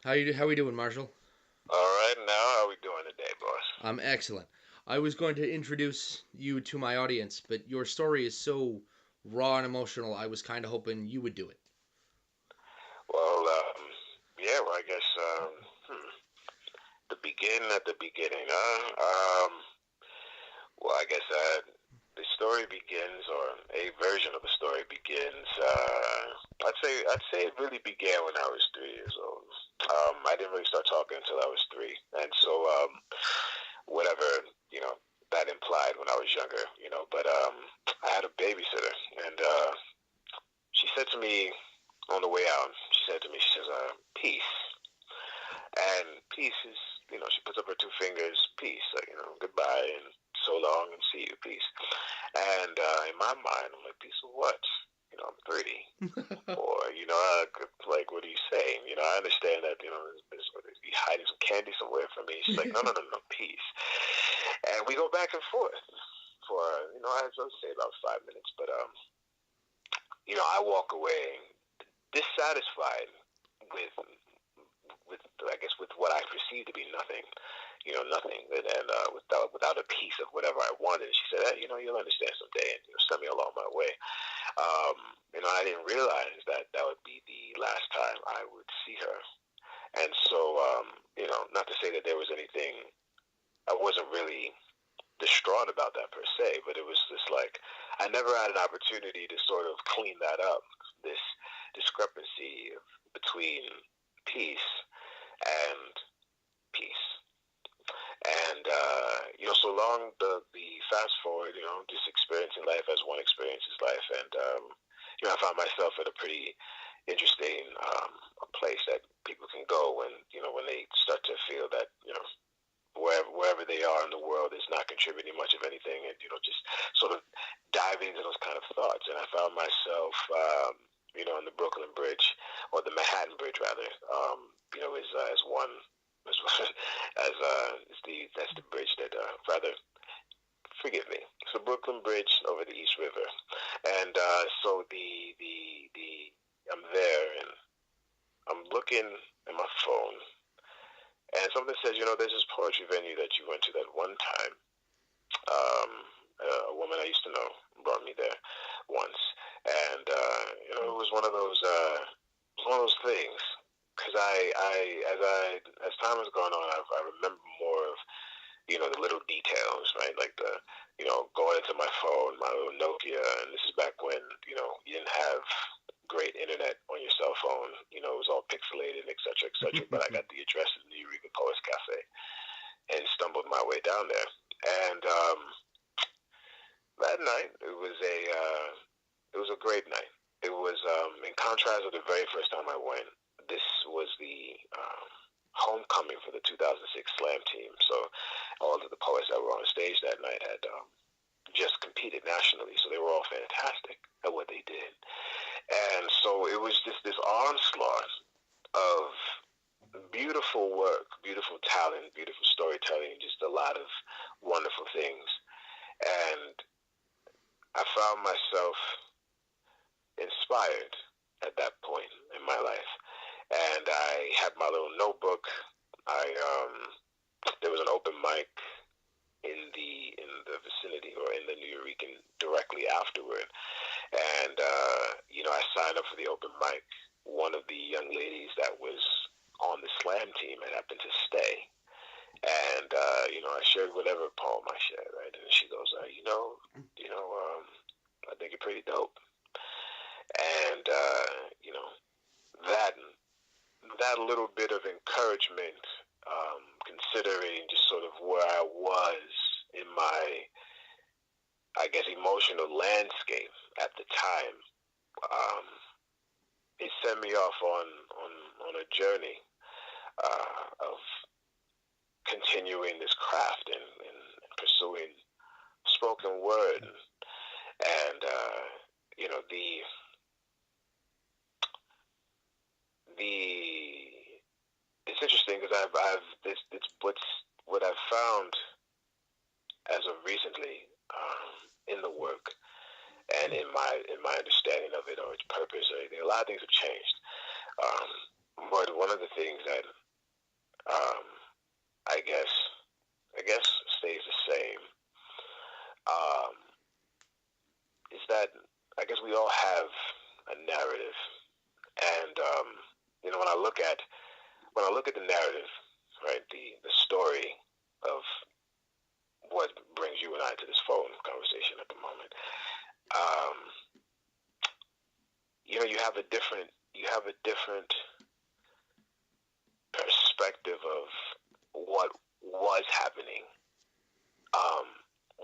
How we doing, Marshall? All right, now how we doing today, boss? I'm excellent. I was going to introduce you to my audience, but your story is so raw and emotional. I was kind of hoping you would do it. Well, yeah, well, I guess the beginning, huh? Well, I guess the story begins, or a version of the story begins. I'd say it really began when I was 3 years old. I didn't really start talking until I was three, and so whatever you know that implied when I was younger, But I had a babysitter, and she said to me on the way out, she says, peace. And peace is, she puts up her two fingers, peace, like, goodbye and so long and see you, peace. And in my mind, I'm like, peace of what? I'm 3. Or, like, what are you saying? I understand that, he's hiding some candy somewhere from me. She's like, no, no, no, no, peace. And we go back and forth for, I would say about 5 minutes. But, I walk away dissatisfied with I guess with what I perceive to be nothing, nothing, and without a piece of whatever I wanted. She said, hey, you'll understand someday, and send me along my way. I didn't realize that that would be the last time I would see her, and so not to say that there was anything. I wasn't really distraught about that per se, but it was just like I never had an opportunity to sort of clean that up. This discrepancy between peace and peace. And so long the fast forward, just experiencing life as one experiences life, and I found myself at a pretty interesting a place that people can go when they start to feel that wherever they are in the world is not contributing much of anything, and just sort of diving into those kind of thoughts. And I found myself on the Brooklyn Bridge, or the Manhattan Bridge rather, as one as that's the bridge that rather forgive me. It's the Brooklyn Bridge over the East River, and so the I'm there and I'm looking at my phone, and something says, there's this poetry venue that you went to that one time. A woman I used to know brought me there once, and it was one of those things. Because as time has gone on, I remember more of the little details, right? Like going into my phone, my little Nokia, and this is back when you didn't have great internet on your cell phone. It was all pixelated, et cetera, et cetera. But I got the address of the Eureka Poets Cafe and stumbled my way down there. And that night, it was a great night. It was in contrast to the very first time I went. This was the homecoming for the 2006 Slam team. So all of the poets that were on stage that night had just competed nationally. So they were all fantastic at what they did. And so it was just this onslaught of beautiful work, beautiful talent, beautiful storytelling, just a lot of wonderful things. And I found myself inspired at that point in my life. And I had my little notebook. There was an open mic in the vicinity, or in the New Eurekan directly afterward, and I signed up for the open mic. One of the young ladies that was on the slam team had happened to stay, and I shared whatever poem I shared, right? And she goes, I think you're pretty dope, and that little bit of encouragement, considering just sort of where I was in my, I guess, emotional landscape at the time, it sent me off on a journey of continuing this craft and pursuing spoken word, and it's interesting because it's what I've found as of recently, in the work and in my understanding of it, or its purpose or anything. A lot of things have changed. But one of the things that um, I guess I guess stays the same um, is that I guess we all have a narrative, and when I look at the narrative, right, the story of what brings you and I to this phone conversation at the moment, um, you have a different perspective of what was happening um,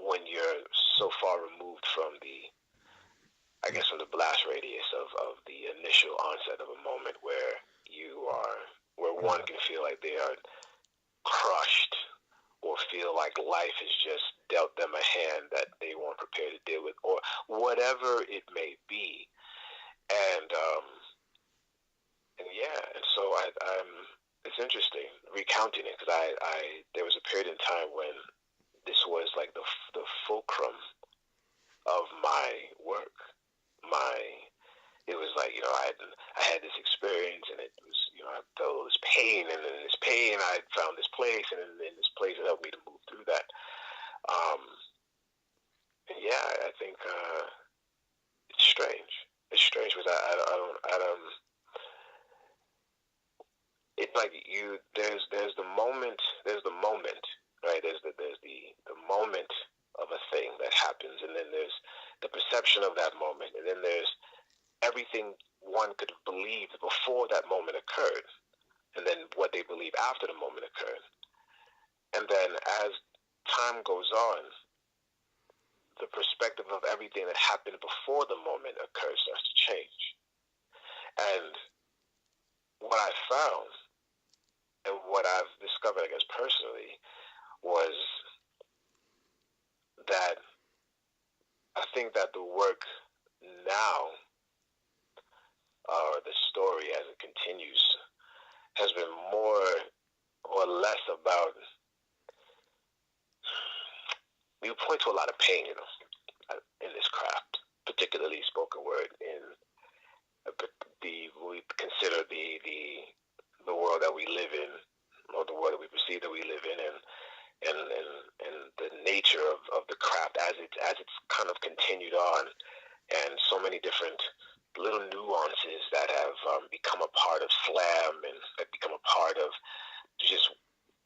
when you're so far removed from from the blast radius of the initial onset of a moment where one can feel like they are crushed or feel like life has just dealt them a hand that they weren't prepared to deal with, or whatever it may be. And and so it's interesting recounting it because there was a period in time when this was like the fulcrum of my work. My It was like I had this experience and it was I felt this pain and in this pain I found this place and in this place it helped me to move through that. Um, and yeah, I think it's strange. It's strange because I don't. It's like there's the moment, right? There's the moment of a thing that happens, and then there's the perception of that moment, and then there's everything one could have believed before that moment occurred, and then what they believe after the moment occurred. And then as time goes on, the perspective of everything that happened before the moment occurs starts to change. And what I found and what I've discovered, I guess personally, was that I think that the work now, or the story as it continues, has been more or less about. We point to a lot of pain, in this craft, particularly spoken word. In we consider the world that we live in, or the world that we perceive that we live in, and the nature of the craft as it's kind of continued on, and so many different little nuances that have become a part of slam and have become a part of just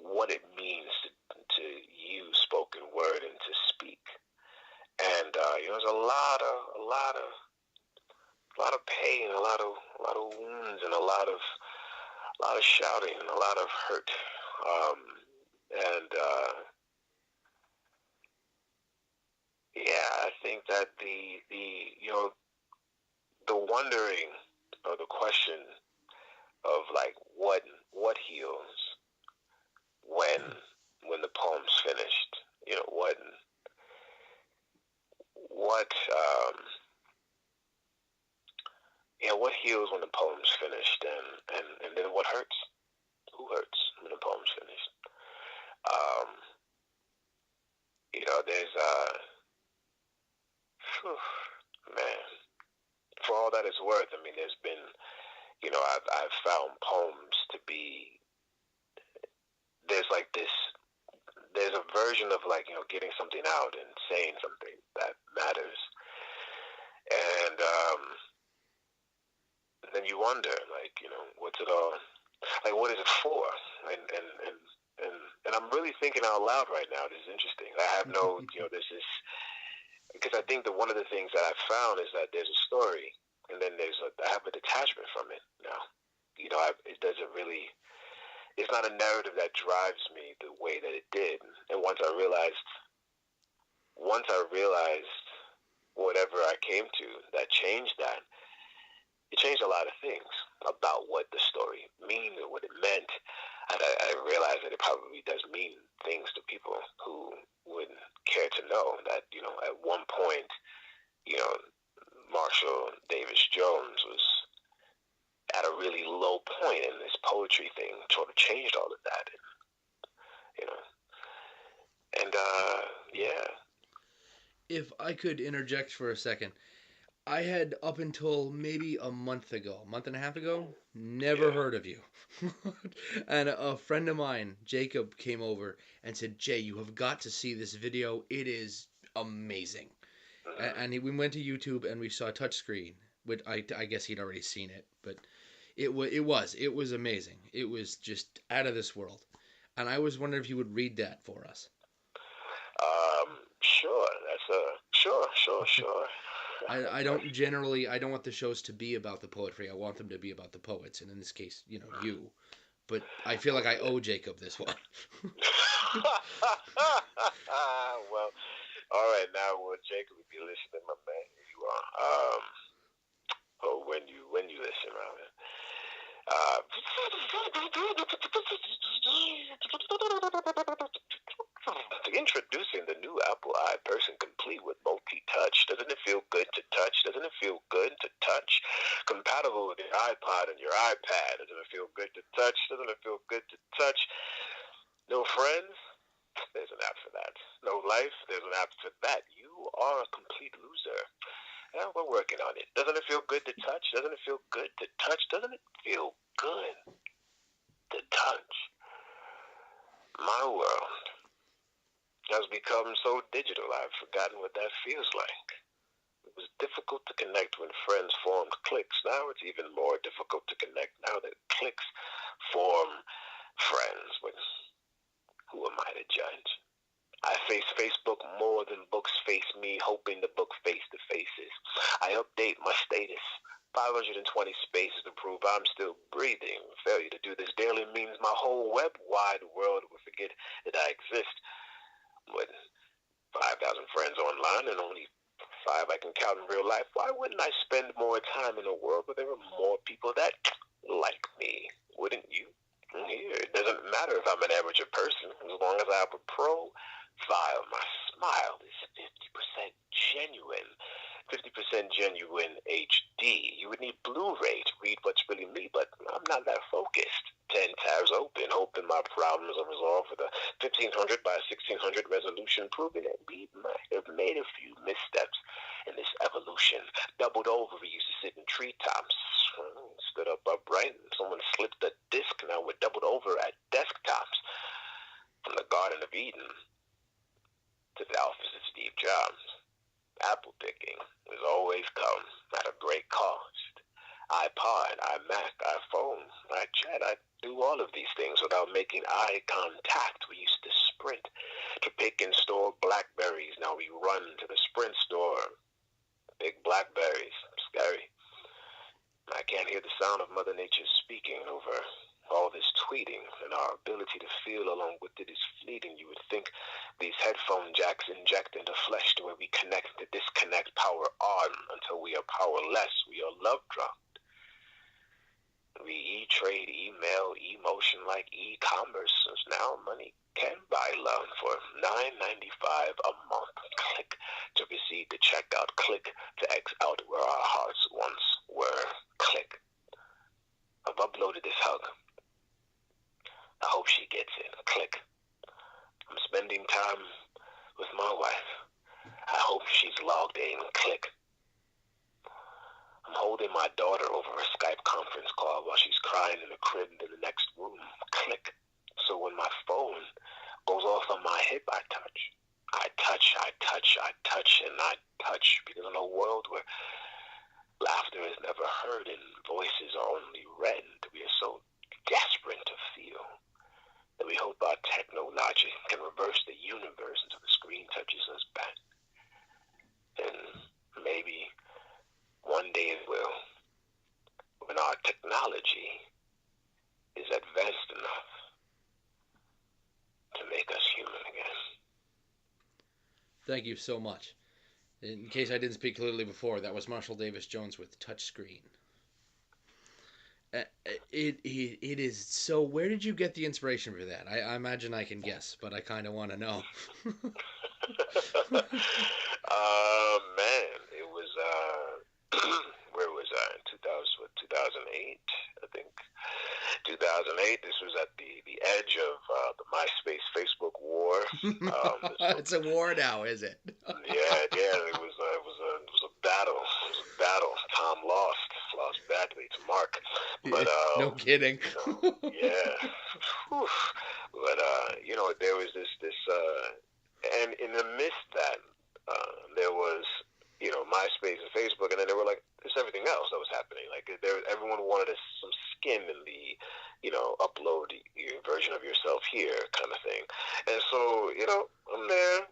what it means to use spoken word and to speak. And there's a lot of pain, a lot of wounds, and a lot of shouting, and a lot of hurt. And I think that the wondering or the question of like what heals when the poem's finished. What what heals when the poem's finished, and then what hurts? Who hurts when the poem's finished? Um, there's man, for all that it's worth, I mean, there's been, I've found poems to be, there's like this, there's a version of like, getting something out and saying something that matters. And then you wonder, like, what's it all, like, what is it for? And I'm really thinking out loud right now. This is interesting. I have no, this is, because I think that one of the things that I've found is that there's a story, and then I have a detachment from it now. It doesn't really, it's not a narrative that drives me the way that it did. And once I realized whatever I came to that changed that, it changed a lot of things about what the story means or what it meant. And I realized that it probably does mean things to people who would care to know that, at one point, Marshall Davis Jones was at a really low point, and this poetry thing sort of changed all of that. And yeah. If I could interject for a second, I had up until maybe a month and a half ago, never Yeah. heard of you. And a friend of mine, Jacob, came over and said, "Jay, you have got to see this video. It is amazing." Mm-hmm. And we went to YouTube and we saw Touchscreen, which I guess he'd already seen it, but it was amazing. It was just out of this world. And I was wondering if you would read that for us. Sure. That's a sure. I don't want the shows to be about the poetry. I want them to be about the poets, and in this case, you. But I feel like I Okay. owe Jacob this one. Well, all right now, well, Jacob, if you're listening, my man, you are. When you listen, my man. Uh, Introducing the new Apple iPerson complete with multi-touch. Doesn't it feel good to touch? Doesn't it feel good to touch? Compatible with your iPod and your iPad. Doesn't it feel good to touch? Doesn't it feel good to touch? No friends? There's an app for that. No life? There's an app for that. You are a complete loser. Yeah, we're working on it. Doesn't it feel good to touch? Doesn't it feel good to touch? Doesn't it feel good to touch? My world has become so digital, I've forgotten what that feels like. It was difficult to connect when friends formed cliques. Now it's even more difficult to connect now that cliques form friends. But who am I to judge? I face Facebook more than books face me, hoping the book face to faces. I update my status. 520 spaces to prove I'm still breathing. Failure to do this daily means my whole web wide world will forget that I exist. With 5,000 friends online and only 5 I can count in real life, why wouldn't I spend more time in a world where there are more people that like me? Wouldn't you? Here, it doesn't matter if I'm an average person, as long as I have a profile. My smile is 50% genuine. 50% genuine HD. You would need Blu-ray to read what's really me, but I'm not that focused. 10 tabs open, hoping my problems are resolved with a 1500 by 1600 resolution, proving that we might have made a few missteps in this evolution. Doubled over, we used to sit in treetops. Stood up upright, and someone slipped a disc. Now we're doubled over at desktops. From the Garden of Eden to the office of Steve Jobs. Apple picking has always come at a great cost. iPod, iMac, iPhone, iChat, I do all of these things without making eye contact. We used to sprint to pick and store blackberries. Now we run to the Sprint store. Big blackberries. Scary. I can't hear the sound of Mother Nature speaking over all this tweeting, and our ability to feel along with it is fleeting. You would think these headphone jacks inject into flesh to where we connect to disconnect, power on until we are powerless. We are love drunk. We e-trade, email, emotion like e-commerce, since now money can buy love for $9.95 a month. Click to proceed to checkout. Click to X out where our hearts once were. Click. I've uploaded this hug. I hope she gets it. Click. I'm spending time with my wife. I hope she's logged in. Click. I'm holding my daughter over a Skype conference call while she's crying in the crib in the next room. Click. So when my phone goes off on my hip, I touch. I touch, and I touch. Because in a world where laughter is never heard and voices are only read, we are so desperate to feel that we hope our techno logic can reverse the universe until the screen touches us back. And maybe one day it will, when our technology is advanced enough to make us human again. Thank you so much. In case I didn't speak clearly before, that was Marshall Davis Jones with Touchscreen. It is so. Where did you get the inspiration for that? I imagine I can guess, but I kind of want to know. Man, it was where was I in 2008? I think 2008. This was at the edge of the MySpace Facebook war. It's a war now, is it? Yeah. It was a battle. It was a to Mark. Yeah, But no kidding. you know, yeah. Whew. But there was and in the midst that there was MySpace and Facebook, and then there were like there's everything else that was happening. Like everyone wanted some skin in the upload your version of yourself here kind of thing. And so I'm there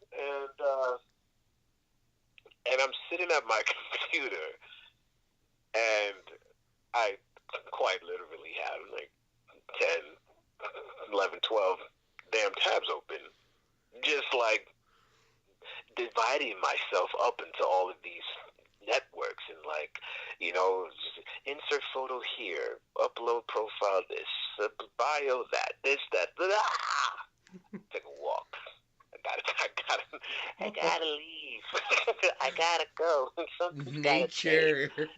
and I'm sitting at my computer, and I quite literally have like 10, 11, 12 damn tabs open, just like dividing myself up into all of these networks and like, insert photo here, upload profile this, bio that, this, that, take a walk. I gotta leave. I gotta go. Something's gotta change. Nature.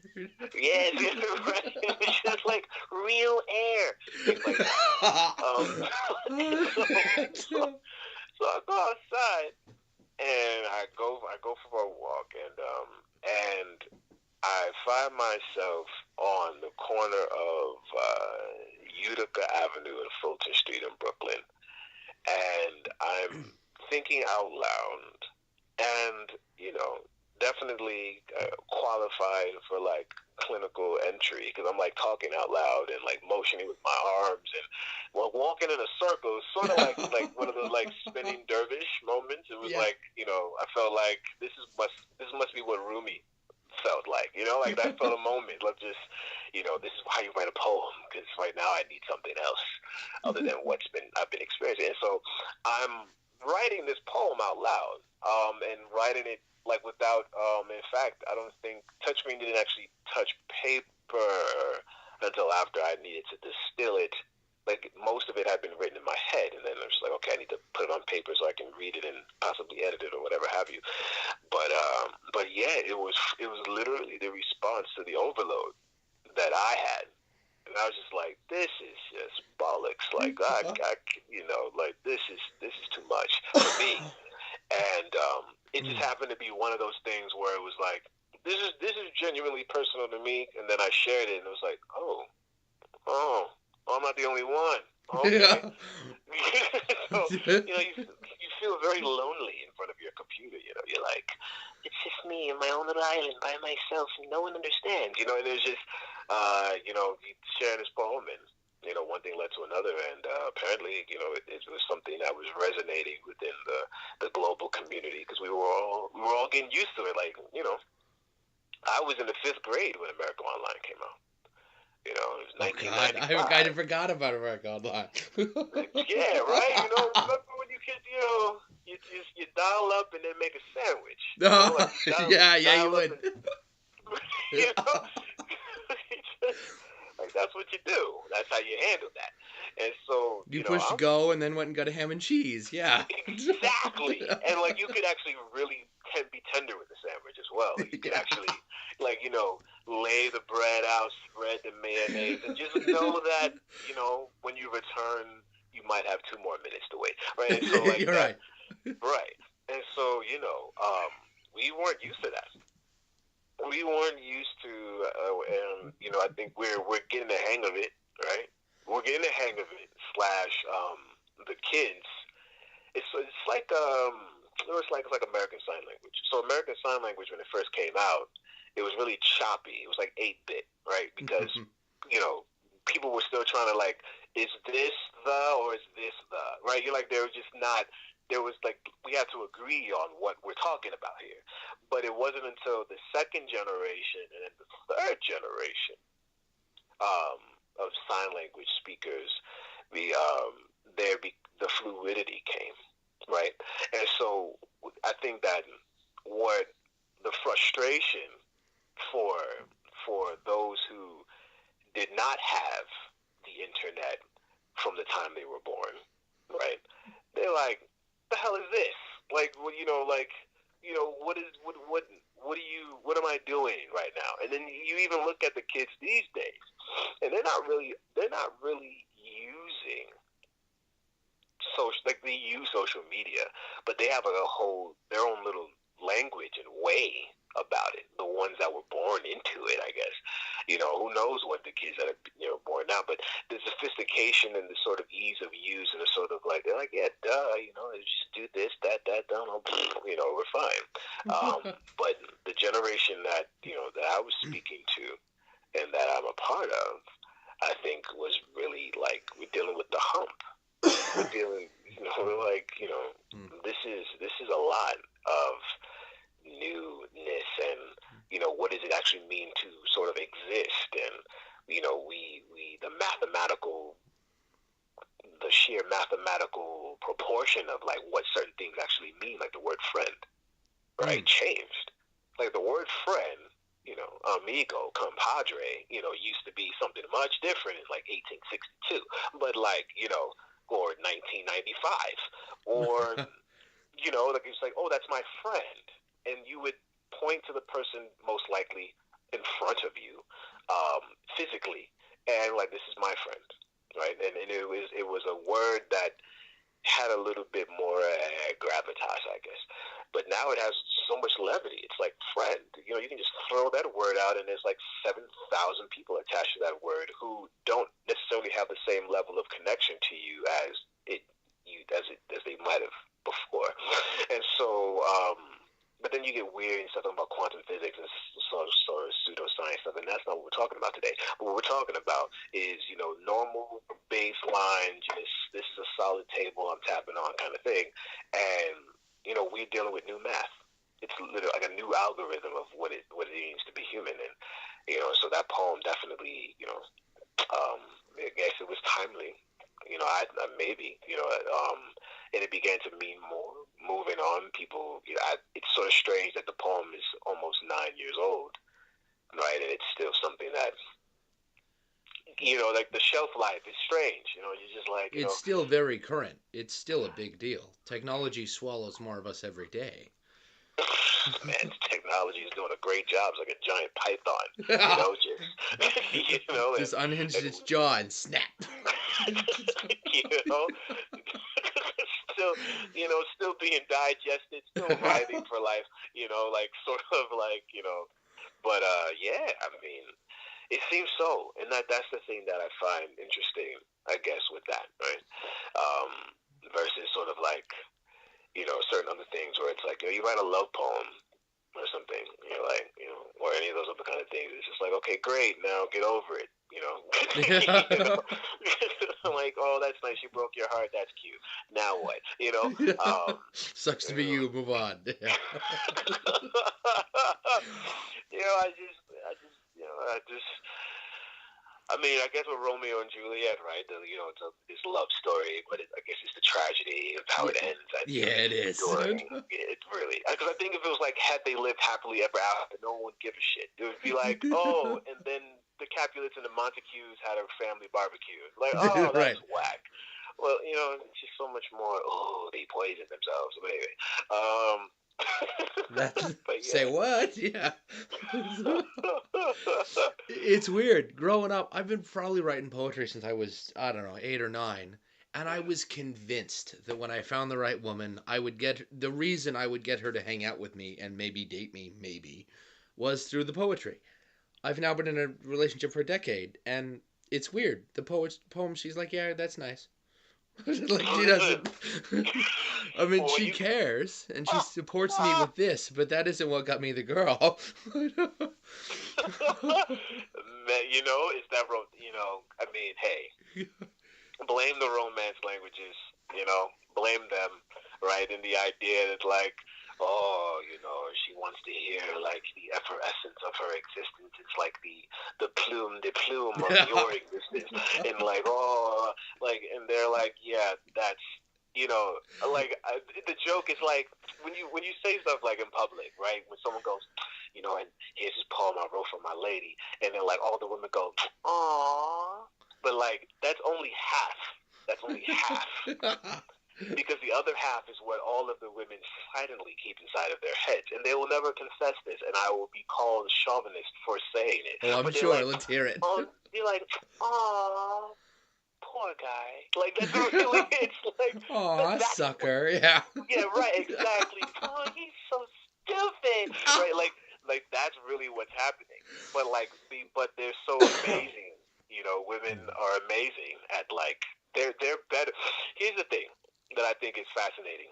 Yes, right. It's just like real air. Things like that. So I go outside and I go for a walk, and I find myself on the corner of Utica Avenue and Fulton Street in Brooklyn, and I'm thinking out loud, and definitely qualified for like clinical entry because I'm like talking out loud and like motioning with my arms and walking in a circle, sort of like one of those like spinning dervish moments. It was like I felt like this must be what Rumi felt like, like that felt a moment of just, this is why you write a poem, because right now I need something else other than I've been experiencing. And so I'm writing this poem out loud, and writing it like without, in fact, I don't think touchscreen didn't actually touch paper until after I needed to distill it. Like most of it had been written in my head, and then I was like, okay, I need to put it on paper so I can read it and possibly edit it or whatever have you. But yeah, it was literally the response to the overload that I had, and I was just like, this is just bollocks. Like like this is too much for me, and it just happened to be one of those things where it was like, this is genuinely personal to me, and then I shared it, and it was like, oh. I'm not the only one. Okay. Yeah. So, you feel very lonely in front of your computer. You're like, it's just me in my own little island by myself, and no one understands. And there's just, you share this poem, and one thing led to another, and apparently, it was something that was resonating within the global community because we were all getting used to it. Like, I was in the 5th grade when America Online came out. It was 1995. Oh God, I forgot about America Online. Yeah, right. Remember when you could, you dial up and then make a sandwich. Yeah, you would. Like that's what you do. That's how you handle that. And so you pushed go and then went and got a ham and cheese. Yeah. Exactly. And like you could actually really be tender with the sandwich as well. Like, you could actually lay the bread out, spread the mayonnaise, and just know that when you return, you might have 2 more minutes to wait. Right. And so like You're right. Right. And so we weren't used to that. We weren't used to, and I think we're getting the hang of it, right? We're getting the hang of it. / the kids. It's like it's like American Sign Language. So American Sign Language, when it first came out, it was really choppy. It was like 8-bit, right? Because people were still trying to like, is this the or is this the, right? You're like, they were just not. There was like, we had to agree on what we're talking about here. But it wasn't until the 2nd generation and then the 3rd generation of sign language speakers, the fluidity came, right? And so I think that what the frustration for those who did not have the internet from the time they were born, right? They're like, the hell is this? Like, what am I doing right now? And then you even look at the kids these days, and they're not really using social, like they use social media, but they have their own little language and way about it. The ones that were born into it, I guess. Who knows what the kids that are born now, but the sophistication and the sort of ease of use and the sort of like they're like, yeah, duh, just do this, that, we're fine. But the generation that that I was speaking to and that I'm a part of, I think was really like we're dealing with the hump. We're dealing, we're like, this is a lot of newness and what does it actually mean to sort of exist, and we the sheer mathematical proportion of like what certain things actually mean, like the word friend, right, changed. Like the word friend, amigo, compadre, used to be something much different. It's like 1862, but like or 1995, or like it's like, oh, that's my friend, and you would point to the person most likely in front of you, physically, and like, this is my friend, right? And it was a word that had a little bit more gravitas, I guess. But now it has so much levity. It's like friend. You can just throw that word out, and there's like 7,000 people attached to that word who don't necessarily have the same level of connection to you as they might have before. And so, but then you get weird and stuff about quantum physics and sort of pseudoscience stuff, and that's not what we're talking about today. But what we're talking about is, normal baseline, just this is a solid table I'm tapping on kind of thing. And, we're dealing with new math. It's literally like a new algorithm of what it means to be human. And, so that poem definitely, I guess it was timely. And it began to mean more. Moving on, people, it's sort of strange that the poem is almost 9 years old, right? And it's still something that, like the shelf life is strange. You're just like, it's still very current. It's still a big deal. Technology swallows more of us every day. Man, technology is doing a great job. It's like a giant python, just unhinged its jaw and snap. Still being digested, still writhing for life, like sort of like, but yeah, I mean, it seems so, and that's the thing that I find interesting, I guess, with that, right? Versus sort of like, certain other things where it's like, you write a love poem or something, like, or any of those other kind of things. It's just like, okay, great, now get over it, like, oh, that's nice, you broke your heart, that's cute. Now what, Sucks to be you. Move on. I mean, I guess with Romeo and Juliet, right? It's this love story, but I guess it's the tragedy of how it ends. It is. It really, because I think if it was like, had they lived happily ever after, no one would give a shit. It would be like, oh, and then the Capulets and the Montagues had a family barbecue. Like, oh, that's right. Whack. Well, it's just so much more. Oh, they poisoned themselves. But anyway, but yeah. Say what? Yeah. It's weird. Growing up, I've been probably writing poetry since I was, I don't know, 8 or 9. And I was convinced that when I found the right woman, the reason I would get her to hang out with me and maybe date me, was through the poetry. I've now been in a relationship for a decade, and it's weird. The poem, she's like, yeah, that's nice. Like, she doesn't. I mean, well, she cares and she supports me with this, but that isn't what got me the girl. It's that I mean, hey, blame the romance languages. Blame them, right? And the idea that like, oh, she wants to hear like the effervescence of her existence. It's like the plume of your existence, and like, oh, like, and they're like, yeah, that's, the joke is like when you say stuff like in public, right? When someone goes, and here's this poem I wrote for my lady, and then like all the women go, aww, but like that's only half. That's only half. Because the other half is what all of the women silently keep inside of their heads, and they will never confess this, and I will be called a chauvinist for saying it. Oh, I'm sure. Like, let's hear it. They're like, "Aw, poor guy." Like that's really, it's like, "Aw, sucker." Yeah. Yeah, right. Exactly. Oh, he's so stupid. Right. Like like that's really what's happening. But like but they're so amazing. You know, women are amazing at like they're better. Here's the thing that I think is fascinating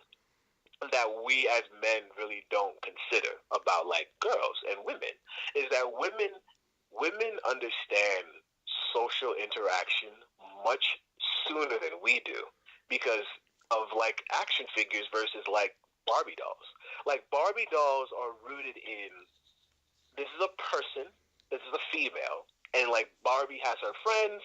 that we as men really don't consider about like girls and women is that women understand social interaction much sooner than we do because of like action figures versus like Barbie dolls. Like Barbie dolls are rooted in this is a person, this is a female, and like Barbie has her friends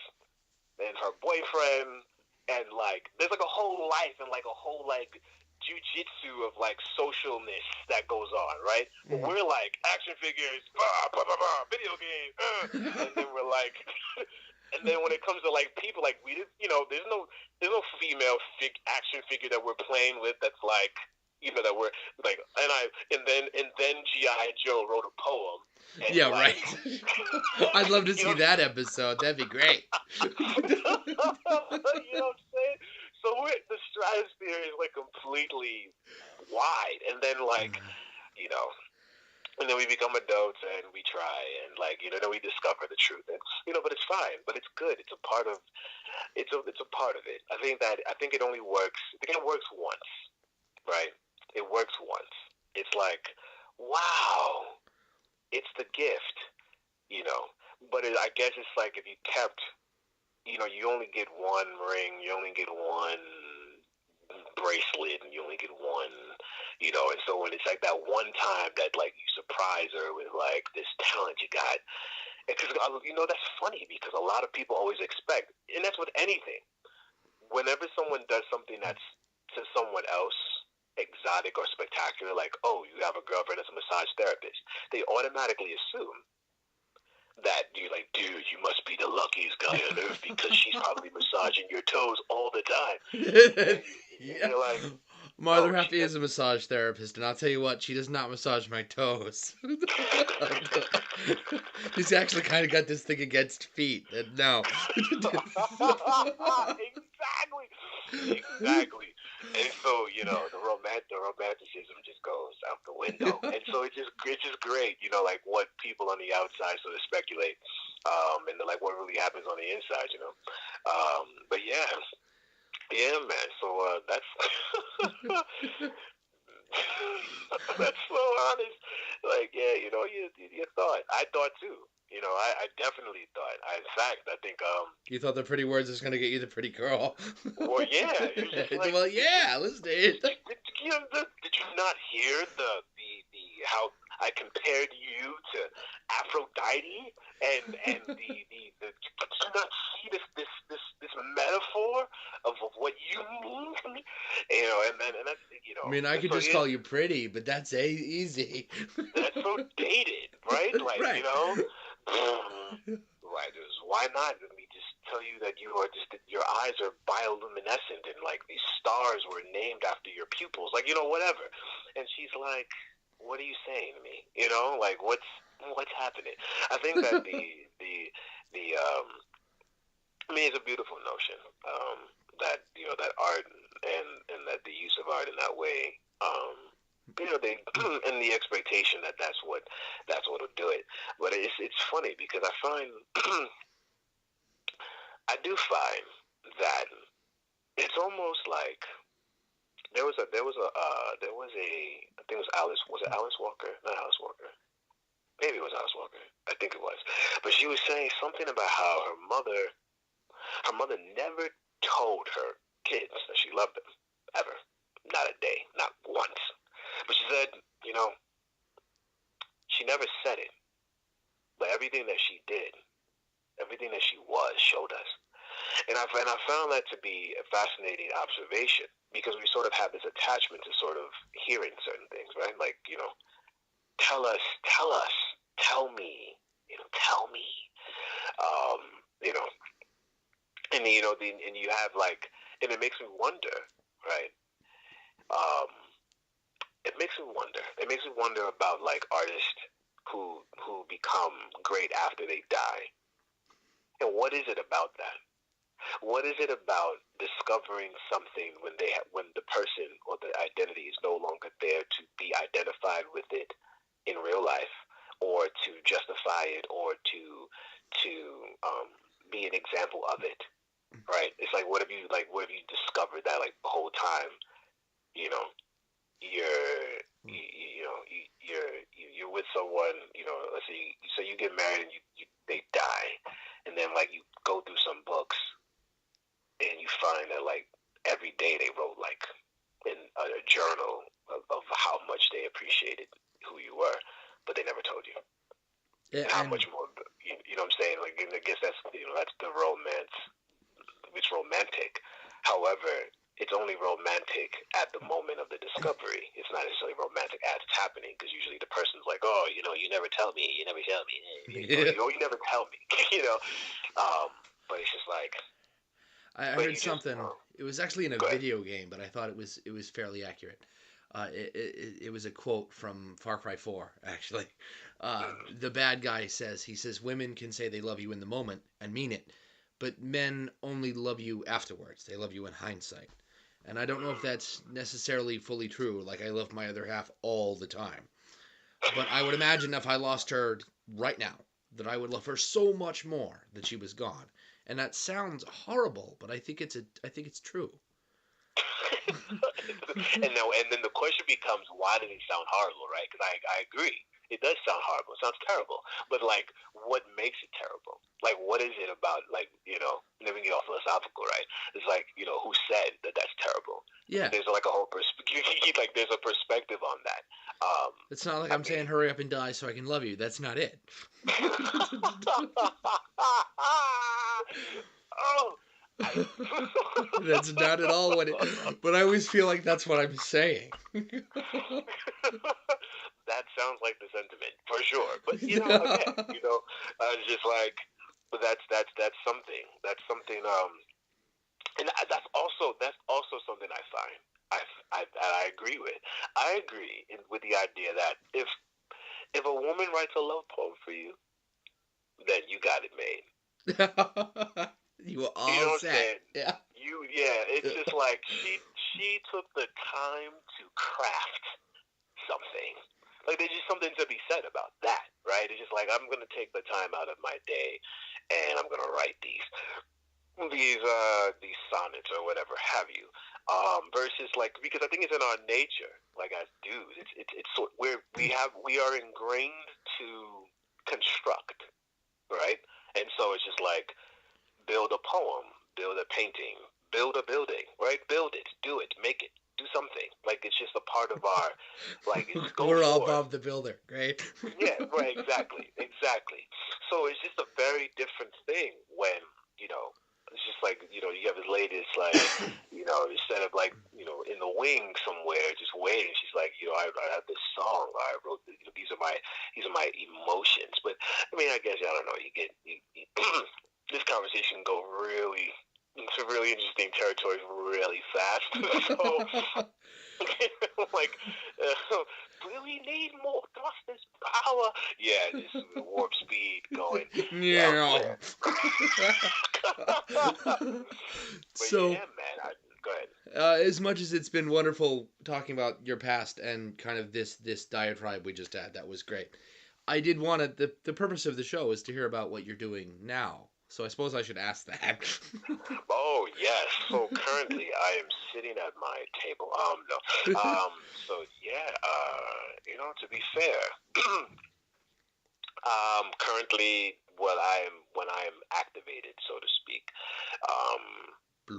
and her boyfriend, and like there's like a whole life and like a whole like jujitsu of like socialness that goes on, right? But we're like action figures, video games, and then we're like, and then when it comes to like people, like we, you know, there's no female action figure that we're playing with that's like, you know, that we're like, and then G.I. Joe wrote a poem. And yeah, like, right. I'd love to see that episode. That'd be great. You know what I'm saying? So the stratosphere is like completely wide, and then like, you know, and then we become adults and we try and like, you know, then we discover the truth. And, you know, but it's fine. But it's good. It's a part of it's a part of it. I think it only works. I think it works once, right? It works once. It's like, wow, it's the gift, you know. But I guess it's like if you kept, you know, you only get one ring, you only get one bracelet, and you only get one, you know. And so when it's like that one time that like you surprise her with like this talent you got, because you know that's funny because a lot of people always expect, and that's with anything. Whenever someone does something that's to someone else exotic or spectacular, like, oh, you have a girlfriend as a massage therapist, they automatically assume that you're like, dude, you must be the luckiest guy on earth because she's probably massaging your toes all the time. Yeah. You're like, My other half is a massage therapist, and I'll tell you what, she does not massage my toes. She's actually kind of got this thing against feet. No. Exactly. And so, you know, the romanticism just goes out the window. And so it's just great, you know, like what people on the outside sort of speculate, and like what really happens on the inside, you know. But yeah, man. So that's that's so honest. Like, yeah, you know, you thought. I thought too. You know, I definitely thought. In fact, I think. You thought the pretty words was gonna get you the pretty girl. Well, yeah. You're just like, well, yeah. Listen, did you not hear the how I compared you to Aphrodite and the did you not see this metaphor of what you mean to me? You know, and that's, you know. I mean, I could just call you pretty, but that's easy. That's so dated, right? Like, right. You know, why not? Let me just tell you that you are your eyes are bioluminescent and like these stars were named after your pupils, like, you know, whatever. And she's like, what are you saying to me? You know, like what's happening? I think that I mean, it's a beautiful notion, that, you know, that art and that the use of art in that way, you know, and the expectation that that's what'll do it. But it's funny because I find I do find that it's almost like there was a I think it was Alice Walker? Not Alice Walker. Maybe it was Alice Walker. I think it was. But she was saying something about how her mother never told her kids that she loved them. Ever. Not a day. Not once. But she said, you know, she never said it. But everything that she did, everything that she was, showed us. And I found that to be a fascinating observation because we sort of have this attachment to sort of hearing certain things, right? Like, you know, tell us, tell me, you know, tell me, you know, and you know, and you have like, and it makes me wonder, right? It makes me wonder. It makes me wonder about like artists who become great after they die, and what is it about that? What is it about discovering something when the person or the identity is no longer there to be identified with it in real life, or to justify it, or to be an example of it, right? It's like, what have you discovered that like the whole time, you know, you're you're with someone, let's say you get married and they die, and then like you go through some books and you find that like every day they wrote like in a journal of how much they appreciated who you were, but they never told you. Yeah, And how and much more, you know what I'm saying? Like, I guess that's that's the romance. It's romantic. However, it's only romantic at the moment of the discovery. It's not necessarily romantic as it's happening, because usually the person's like, oh, you never tell me, you never tell me, yeah. you never tell me, But it's just like, I but heard you just, something. It was actually in a go ahead. video game, but I thought it was fairly accurate. It was a quote from Far Cry 4, actually. The bad guy says, women can say they love you in the moment and mean it, but men only love you afterwards. They love you in hindsight. And I don't know if that's necessarily fully true. Like, I love my other half all the time. But I would imagine if I lost her right now, that I would love her so much more that she was gone. And that sounds horrible, but I think it's true. And then the question becomes, why does it sound horrible, right? Because I agree. It does sound horrible. It sounds terrible. But, like, what makes it terrible? Like, what is it about, like, and then we get all philosophical, right? It's like, who said that that's terrible? Yeah. There's, like, a whole perspective. Like, there's a perspective on that. It's not like I'm saying hurry up and die so I can love you. That's not it. Oh, That's not at all what it. But I always feel like that's what I'm saying. that sounds like the sentiment for sure. But again, it's just like, but that's something. That's something. And that's also something I find. I agree with. I agree with the idea that if a woman writes a love poem for you, then you got it made. You were You know all what I'm set. saying? Yeah. It's just like she took the time to craft something. Like, there's just something to be said about that, right? It's just like, I'm gonna take the time out of my day, and I'm gonna write these sonnets or whatever have you. Versus, like, because I think it's in our nature, like, as dudes, it's we are ingrained to construct, right? And so it's just like, build a poem, build a painting, build a building, right? Build it, do it, make it, do something. Like, it's just a part of our, like, it's go We're all forth. Bob the Builder, right? Yeah, right, exactly. So it's just a very different thing when, it's just like, you have this lady that's like, instead of like, in the wing somewhere, just waiting, she's like, I have this song, I wrote, these are my emotions. But, I mean, I guess, I don't know, this conversation go really, into really interesting territory really fast. So, like, do we need more thrusters power? Yeah, this warp speed going Yeah. elsewhere. But So, yeah, man, go ahead. as much as it's been wonderful talking about your past and kind of this diatribe we just had, that was great. I did want to. The purpose of the show is to hear about what you're doing now. So I suppose I should ask that. Oh yes. So currently I am sitting at my table. No. So yeah. To be fair, currently, when I am activated, so to speak,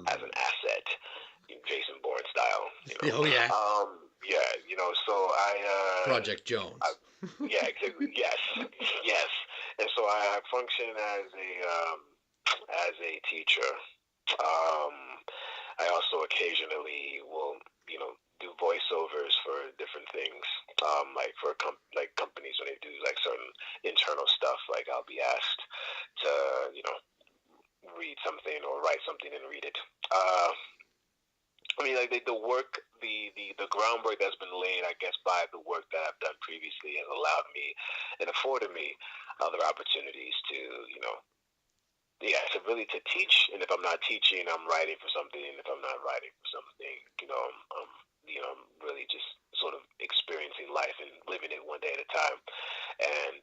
as an asset, Jason Bourne style. Oh yeah. Yeah. So I. Project Jones. Yeah. Exactly. Yes. Yes. And so I function as a teacher. I also occasionally will, do voiceovers for different things. Like for like companies when they do like certain internal stuff. Like, I'll be asked to, read something or write something and read it. I mean, like, the work, the groundwork that's been laid, I guess, by the work that I've done previously has allowed me and afforded me other opportunities to, to teach. And if I'm not teaching, I'm writing for something. And if I'm not writing for something, I'm really just sort of experiencing life and living it one day at a time. And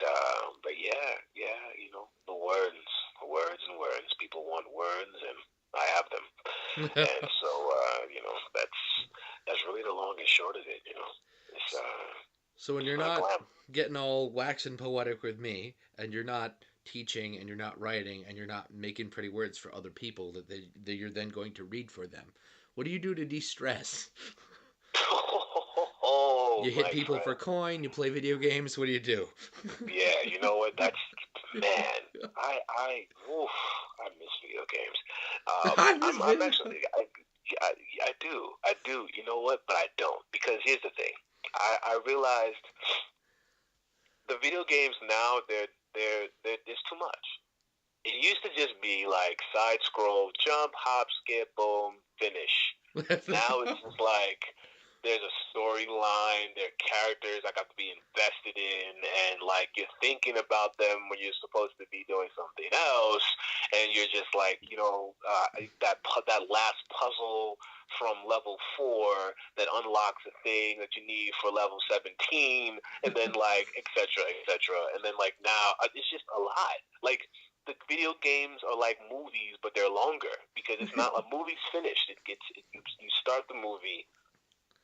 And so, that's really the long and short of it. It's So when it's you're not not glam. getting all waxen poetic with me, and you're not teaching, and you're not writing, and you're not making pretty words for other people that you're then going to read for them, what do you do to de-stress? Oh, You hit my people for friend. coin. You play video games. What do you do? Yeah, you know what? That's man. Oof, I miss video games. I miss I'm video. actually, I, I do. You know what? But I don't because here's the thing. I realized the video games now there's too much. It used to just be like side scroll, jump, hop, skip, boom, finish. Now it's just like there's a storyline, there are characters I got to be invested in, and like you're thinking about them when you're supposed to be doing something else, and you're just like, that last puzzle from level 4 that unlocks a thing that you need for level 17, and then like etc. And then like now it's just a lot. Like the video games are like movies, but they're longer because it's not a movie's finished. You start the movie,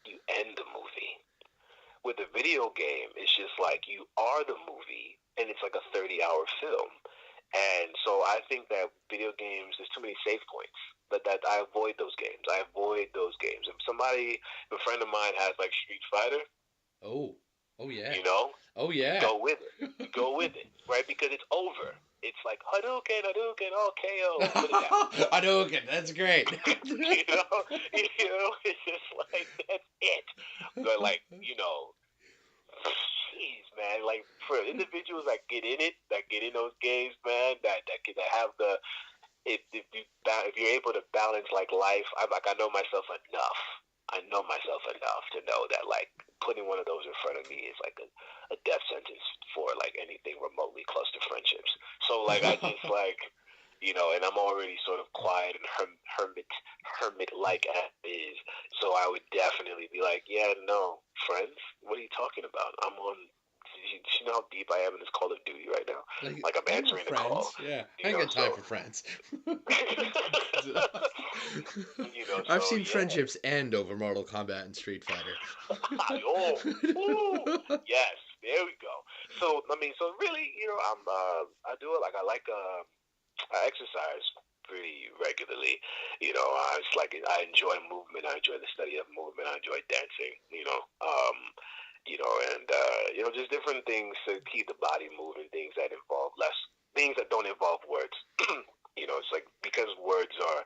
you end the movie. With a video game, it's just like you are the movie, and it's like a 30-hour film. And so I think that video games, there's too many save points. That I avoid those games. I avoid those games. If a friend of mine has like Street Fighter, Oh, oh yeah, you know, oh yeah. go with it. Go with it, right? Because it's over. It's like Hadouken, Hadouken, oh KO, put it down. Hadouken, that's great. It's just like that's it. But like, jeez, man, like for individuals that get in it, that get in those games, man, that have the if you're able to balance like life, I know myself enough. I know myself enough to know that like putting one of those in front of me is like a death sentence for like anything remotely close to friendships. So like I just like and I'm already sort of quiet and hermit like as is. So I would definitely be like, yeah, no, friends, what are you talking about? I'm on. You know how deep I am in this Call of Duty right now. Like I'm I know answering the call. friends. Yeah, I ain't got time So for friends. I've so seen yeah. friendships end over Mortal Kombat and Street Fighter. Oh, ooh, yes, there we go. So I mean, so really, I do it like I exercise pretty regularly. It's like I enjoy movement. I enjoy the study of movement. I enjoy dancing. And just different things to keep the body moving. Things that don't involve words. It's like because words are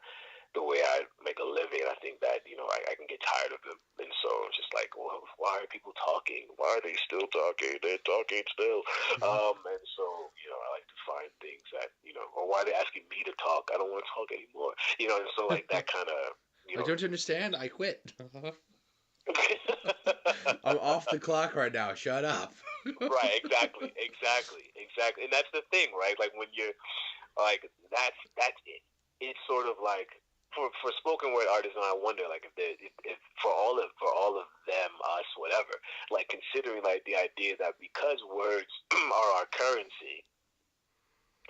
the way I make a living, I think that I can get tired of them, and so it's just like, well, why are people talking? Why are they still talking? They're talking still, and so I like to find things that or why are they asking me to talk? I don't want to talk anymore, and so like that kind of Like, don't you understand? I quit. I'm off the clock right now. Shut up. Right, exactly, and that's the thing, right? Like when you're like that's it. It's sort of like for spoken word artists, and I wonder like if for all of them, us, whatever, like considering like the idea that because words are our currency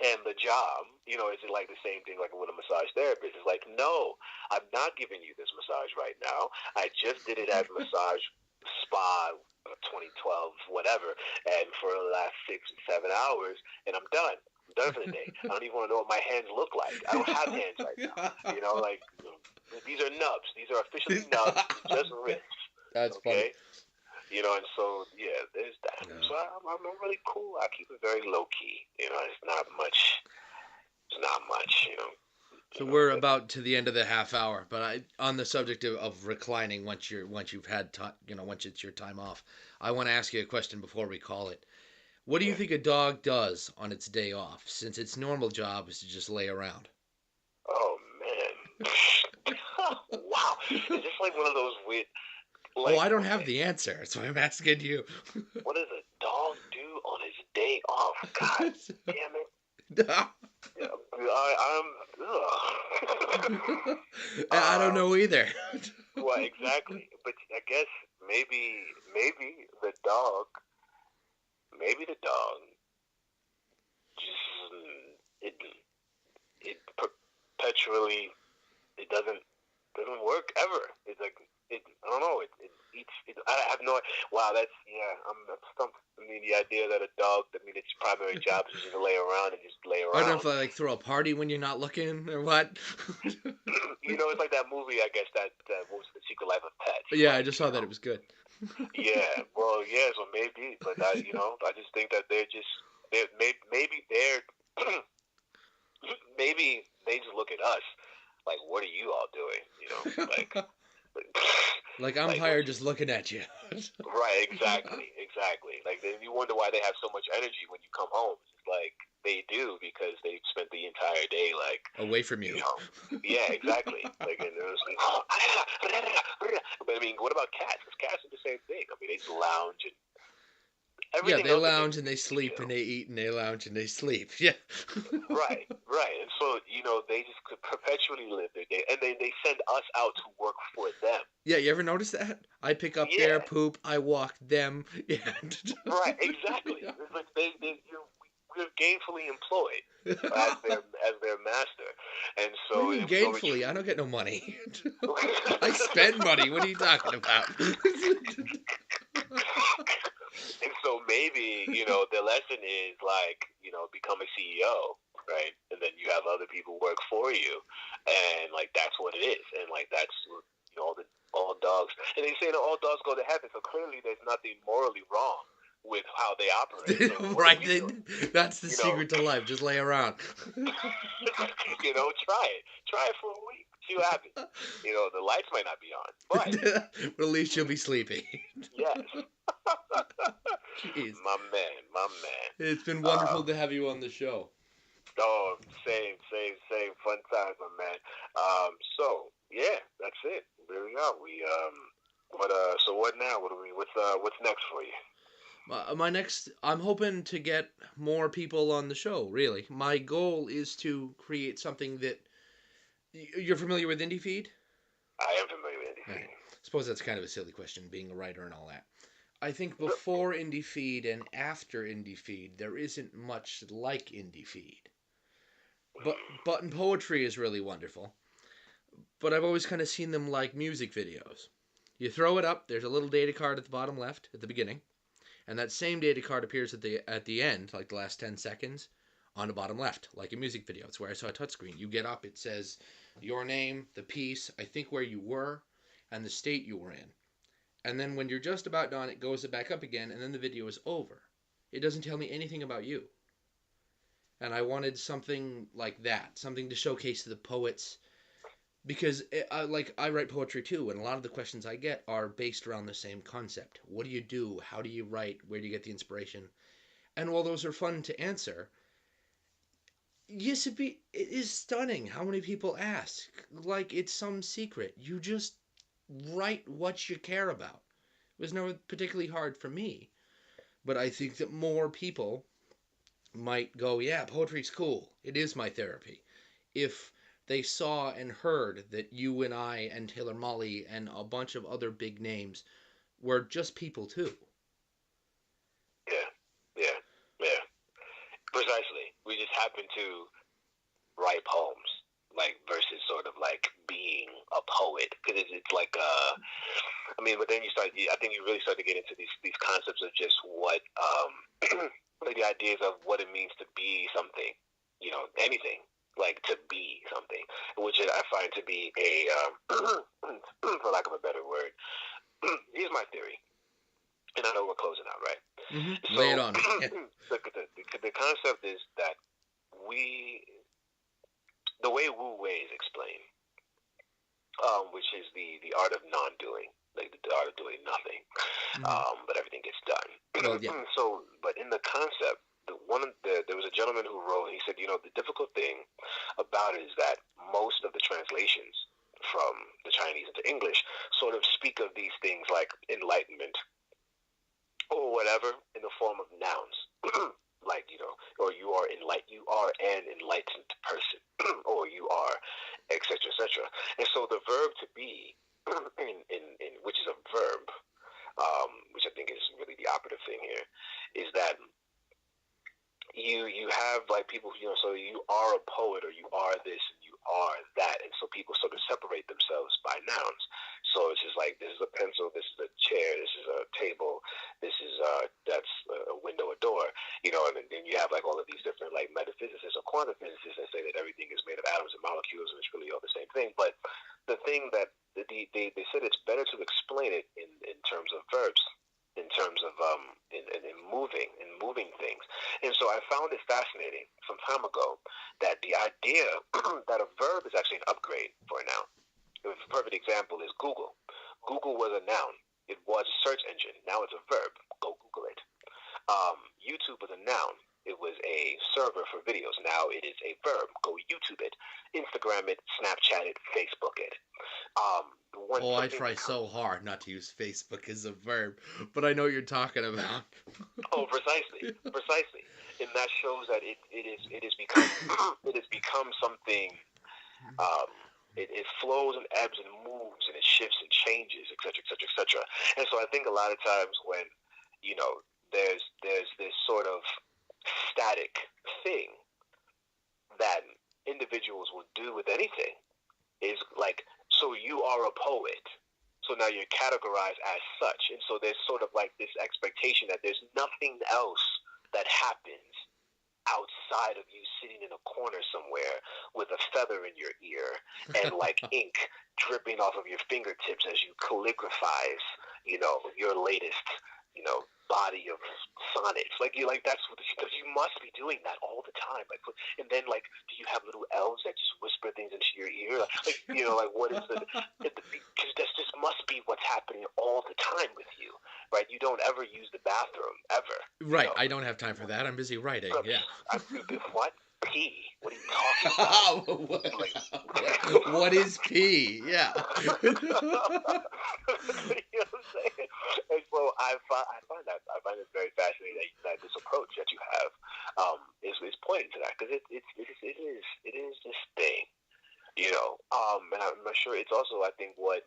and the job, is it like the same thing like with a massage therapist? It's like, no, I'm not giving you this massage right now. I just did it at massage spa 2012, whatever, and for the last 6 7 hours, and I'm done. I'm done for the day. I don't even want to know what my hands look like. I don't have hands right now. Like these are nubs. These are officially nubs, just wrists. That's funny. Okay. And so yeah, there's that. Yeah. So I'm really cool. I keep it very low key. It's not much. It's not much. So we're about to the end of the half hour, but on the subject of reclining once you've had time, once it's your time off, I want to ask you a question before we call it. What do you Yeah. think a dog does on its day off, since its normal job is to just lay around? Oh man. Wow. Is this like one of those weird? Oh, Like, I don't have okay, the answer, so I'm asking you. what does a dog do on his day off? God damn it. Yeah, I don't know either. well, exactly. But I guess maybe the dog, just it perpetually it doesn't Doesn't work ever. It's like I don't know. It eats. I have no. Wow, that's yeah. I'm stumped. I mean, the idea that a dog. I mean, its primary job is just to lay around and just lay I don't know if around. I like throw a party when you're not looking or what. It's like that movie. I guess that what was The Secret Life of Pets. Yeah, I Like just saw that it was good. yeah. Well, yeah. So maybe, but I just think that maybe they're maybe they just look at us like, what are you all doing? Like. Like I'm Like, tired just looking at you. right, exactly. Like, then you wonder why they have so much energy when you come home. It's like they do because they spent the entire day, like, Away from you. yeah, exactly. Like, and it was like, but I mean, what about cats? Because cats are the same thing. I mean, they just lounge and Yeah, everything they else that they lounge and they sleep and they eat and they lounge and they sleep. Yeah. right. And so, they just could perpetually live their day. And they send us out to work for them. Yeah, you ever notice that? I pick up their Yeah. poop, I walk them. Yeah. Right, exactly. Yeah. It's like we're gainfully employed as their master. And What do so you mean so gainfully? I don't get no money. I spend money. What are you talking about? And so maybe, the lesson is like, become a CEO, right? And then you have other people work for you, and like that's what it is, and like that's all dogs. And they say that all dogs go to heaven, so clearly there's nothing morally wrong with how they operate. So what are Right. we doing? That's the You know, secret to life. Just lay around. try it for a week. See what happens. The lights might not be on, but But at least you'll be sleepy. yes, Jeez. my man. It's been wonderful to have you on the show. Oh, same. Fun times, my man. So yeah, that's it. There we go. So what now? What's next for you? My next, I'm hoping to get more people on the show, really. My goal is to create something that. You're familiar with Indie Feed? I am familiar with Indie Feed. Right. I suppose that's kind of a silly question, being a writer and all that. I think before Indie Feed and after Indie Feed, there isn't much like Indie Feed. Button poetry is really wonderful, but I've always kind of seen them like music videos. You throw it up, there's a little data card at the bottom left at the beginning, and that same data card appears at the end, like the last 10 seconds, on the bottom left, like a music video. It's where I saw a touchscreen. You get up, it says your name, the piece, I think where you were, and the state you were in. And then when you're just about done, it goes back up again, and then the video is over. It doesn't tell me anything about you. And I wanted something like that, something to showcase the poets, because I write poetry too, and a lot of the questions I get are based around the same concept. What do you do? How do you write? Where do you get the inspiration? And while those are fun to answer, yes, it is stunning how many people ask, like it's some secret. You just write what you care about. It was never particularly hard for me, but I think that more people might go, yeah, poetry's cool. It is my therapy. If they saw and heard that you and I and Taylor Molly and a bunch of other big names were just people too. Yeah. Precisely. We just happen to write poems, like versus sort of like being a poet, because it's like but then I think you really start to get into these concepts of just what like the ideas of what it means to be something, anything, like to be something, which I find to be a for lack of a better word. Here's my theory, and I know we're closing out, right? Mm-hmm. So Lay it on me. the concept is that the way Wu Wei is explained, which is the art of non-doing, like the art of doing nothing, but everything gets done. Well, yeah. So, but in the concept, there was a gentleman who wrote. He said, the difficult thing about it is that most of the translations from the Chinese into English sort of speak of these things like enlightenment or whatever in the form of nouns. Like, or you are an enlightened person, or you are, etc., etc. And so the verb to be, in which is a verb, which I think is really the operative thing here, is that you have like people, so you are a poet, or you are this, and you are that, and so people sort of separate themselves this is a pencil, this is a chair, this is a table, this is that's a window, a door, and then you have like all of these different like metaphysicists or quantum physicists that say that everything is made of atoms and molecules and it's really all the same thing. But the thing that they said it's better to explain it in terms of verbs, in terms of in moving things. And so I found it fascinating some time ago that the idea that a verb is actually an upgrade for a noun. A perfect example is Google. Google was a noun. It was a search engine. Now it's a verb. Go Google it. YouTube was a noun. It was a server for videos. Now it is a verb. Go YouTube it. Instagram it. Snapchat it. Facebook it. I try so hard not to use Facebook as a verb, but I know what you're talking about. Oh, precisely. And that shows that it has become it has become something. It flows and ebbs and moves and it shifts and changes, etc., etc., etc. And so I think a lot of times when there's this sort of static thing that individuals will do with anything is like, so you are a poet, so now you're categorized as such, and so there's sort of like this expectation that there's nothing else that happens outside of you sitting in a corner somewhere with a feather in your ear and like ink dripping off of your fingertips as you calligraphize, your latest, body of sonnets. Like that's what, because you must be doing that all the time. Like, and then like, do you have little elves that just whisper things into your ear? Like what is because this just must be what's happening all the time with you, right? You don't ever use the bathroom ever. Right. I don't have time for that. I'm busy writing. Yeah. What? Pee? What are you talking about? What is pee? Yeah. You know what I'm saying? And so I find it very fascinating that this approach that you have is pointing to that, because it is this thing, and I'm sure it's also, I think, what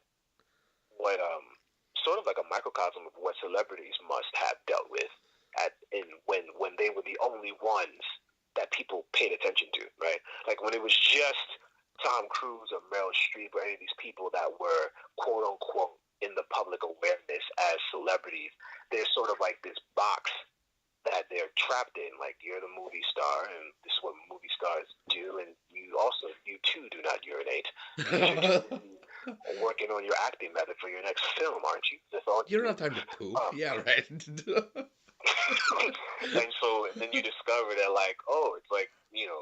sort of like a microcosm of what celebrities must have dealt with when they were the only ones that people paid attention to, right? Like when it was just Tom Cruise or Meryl Streep or any of these people that were quote unquote in the public awareness as celebrities, there's sort of like this box that they're trapped in. Like, you're the movie star, and this is what movie stars do, and you too do not urinate. You're working on your acting method for your next film, aren't you? That's all you don't have time to poop. Yeah, right. And then you discover that, like, oh, it's like,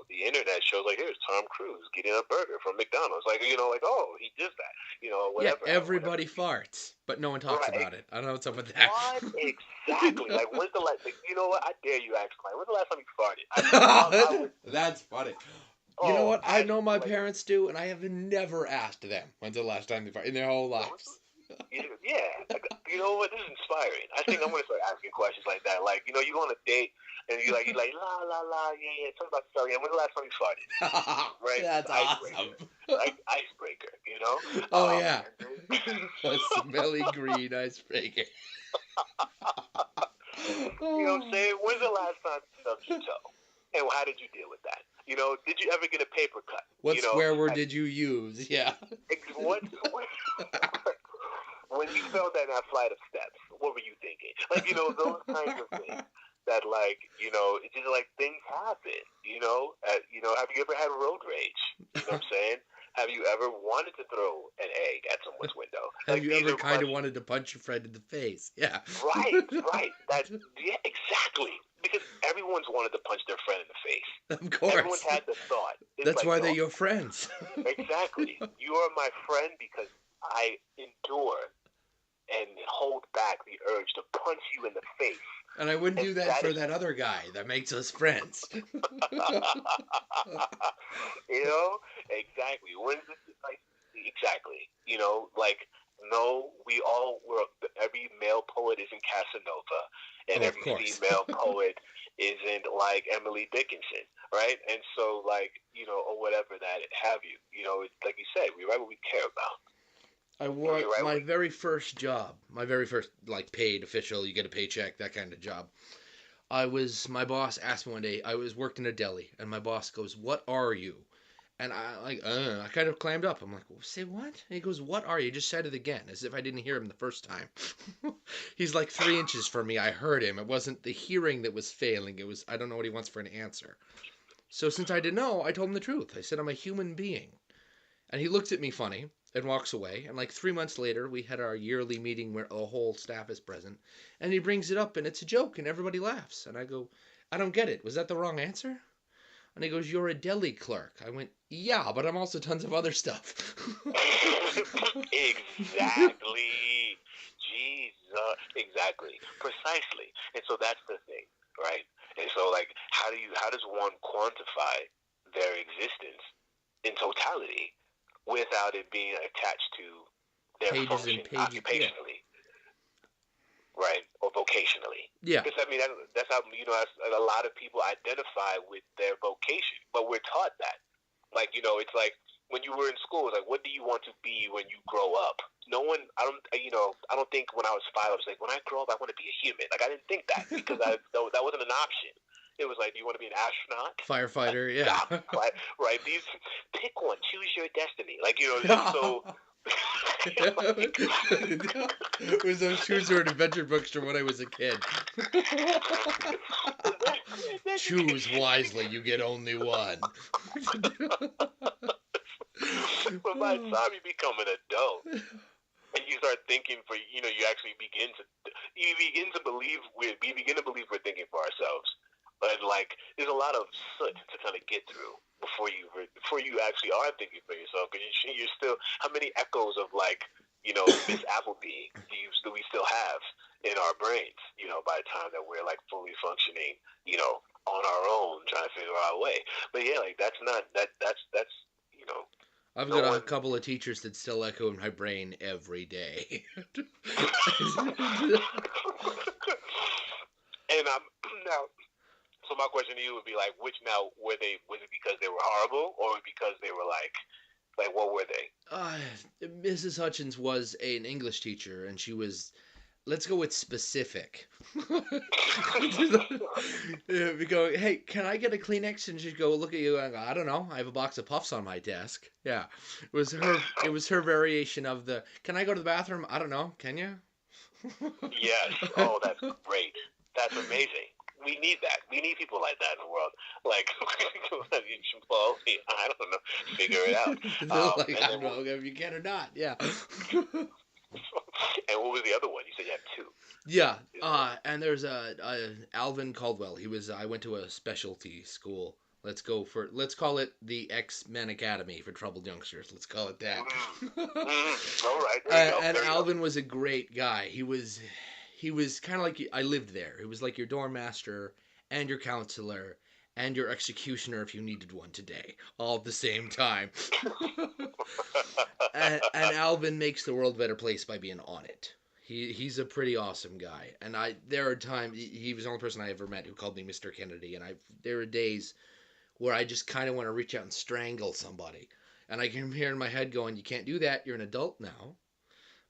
the internet shows, like, here's Tom Cruise getting a burger from McDonald's. Like, like, oh, he does that. Whatever. Yeah, everybody farts, but no one talks about it. I don't know what's up with that. What? Exactly. Like, when's the last, you know what? I dare you ask, like, when's the last time you farted? That's funny. You know what? I know my parents do, and I have never asked them when's the last time they farted in their whole lives. Yeah. You know what? This is inspiring. I think I'm going to start asking questions like that. Like, you go on a date, and you're like, la, la, la, yeah, tell me about the story. And when's the last time you farted? Right? That's awesome. Like, icebreaker, Oh, yeah. A smelly green icebreaker. You know what I'm saying? When's the last time you stubbed your toe? And how did you deal with that? Did you ever get a paper cut? What swear word did you use? Yeah. When you fell down that flight of steps, what were you thinking? Like, those kinds of things that, like, it's just like things happen, have you ever had road rage? You know what I'm saying? Have you ever wanted to throw an egg at someone's window? Have you ever kind of wanted to punch your friend in the face? Yeah. Right. Yeah, exactly. Because everyone's wanted to punch their friend in the face. Of course. Everyone's had the thought. That's like, why they're your friends. Exactly. You are my friend because I endure and hold back the urge to punch you in the face. And I wouldn't do that for that other guy that makes us friends. Exactly. Exactly. No, every male poet isn't Casanova, and every female poet isn't like Emily Dickinson, right? And so, like, or whatever that have you. It's like you said, we write what we care about. I worked my very first job, my very first, like, paid official, you get a paycheck, that kind of job. My boss asked me one day, I was worked in a deli, and my boss goes, "What are you?" And I kind of clammed up. I'm like, well, say what? And he goes, what are you? He just said it again, as if I didn't hear him the first time. He's like 3 inches from me. I heard him. It wasn't the hearing that was failing. It was, I don't know what he wants for an answer. So since I didn't know, I told him the truth. I said, I'm a human being. And he looked at me funny and walks away. And like 3 months later, we had our yearly meeting where the whole staff is present. And he brings it up and it's a joke and everybody laughs. And I go, I don't get it. Was that the wrong answer? And he goes, you're a deli clerk. I went, yeah, but I'm also tons of other stuff. Exactly. Jesus. Exactly. Precisely. And so that's the thing, right? And so, like, how does one quantify their existence in totality without it being attached to their Pages function and pages, occupationally? Right, or vocationally. Yeah. Because I mean, that's how a lot of people identify with their vocation, but we're taught that. Like, it's like when you were in school, it's like, what do you want to be when you grow up? No one, I don't think when I was 5, I was like, when I grow up, I want to be a human. Like, I didn't think that because that wasn't an option. It was like, do you want to be an astronaut? Firefighter, yeah. Right. Pick one. Choose your destiny. Like, so. It was those shoes were an adventure books from when I was a kid. Choose wisely, you get only one. But by the time you become an adult and you start thinking you actually begin to believe we begin to believe we're thinking for ourselves. But like, there's a lot of soot to kind of get through before you actually are thinking for yourself. Because you're still, how many echoes of like, Miss Appleby do we still have in our brains? By the time that we're like fully functioning, on our own, trying to figure our way. But yeah, like that's I've got a couple of teachers that still echo in my brain every day. And now. So my question to you would be like, was it because they were horrible, or because they were like what were they? Mrs. Hutchins was an English teacher, and she was, let's go with specific. We go, hey, can I get a Kleenex? And she'd go look at you and go, I don't know, I have a box of Puffs on my desk. Yeah, it was her variation of the, can I go to the bathroom? I don't know, can you? Yes. Oh, that's great. That's amazing. We need that. We need people like that in the world. Like, well, I don't know, figure it out. I don't know if you can or not. Yeah. And what was the other one? You said you had 2. Yeah. And there's Alvin Caldwell. I went to a specialty school. Let's call it the X-Men Academy for Troubled Youngsters. Let's call it that. All right. And Alvin was a great guy. He was kind of like, I lived there. It was like your dorm master and your counselor and your executioner if you needed one today, all at the same time. and Alvin makes the world a better place by being on it. He's a pretty awesome guy. And there are times, he was the only person I ever met who called me Mr. Kennedy. And there are days where I just kind of want to reach out and strangle somebody. And I can hear in my head going, you can't do that. You're an adult now.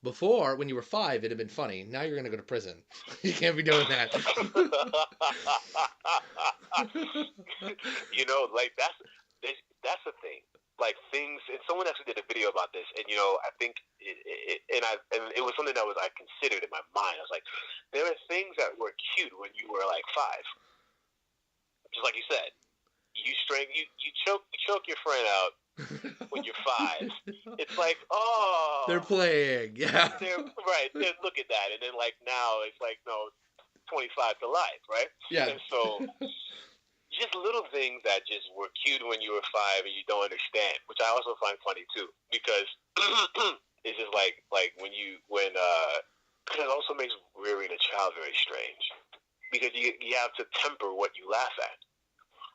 Before, when you were 5, it'd have been funny. Now you're going to go to prison. You can't be doing that. Like that's the thing. Like things, and someone actually did a video about this, and I think it was something that I considered in my mind. I was like, there are things that were cute when you were like 5, just like you said. You choke your friend out when you're 5. It's like, oh, they're playing, yeah. Right. Look at that, and then like now it's like, no, 25 to life, right? Yeah. And so just little things that just were cute when you were 5 and you don't understand, which I also find funny too, because it's just like when because it also makes rearing a child very strange, because you have to temper what you laugh at.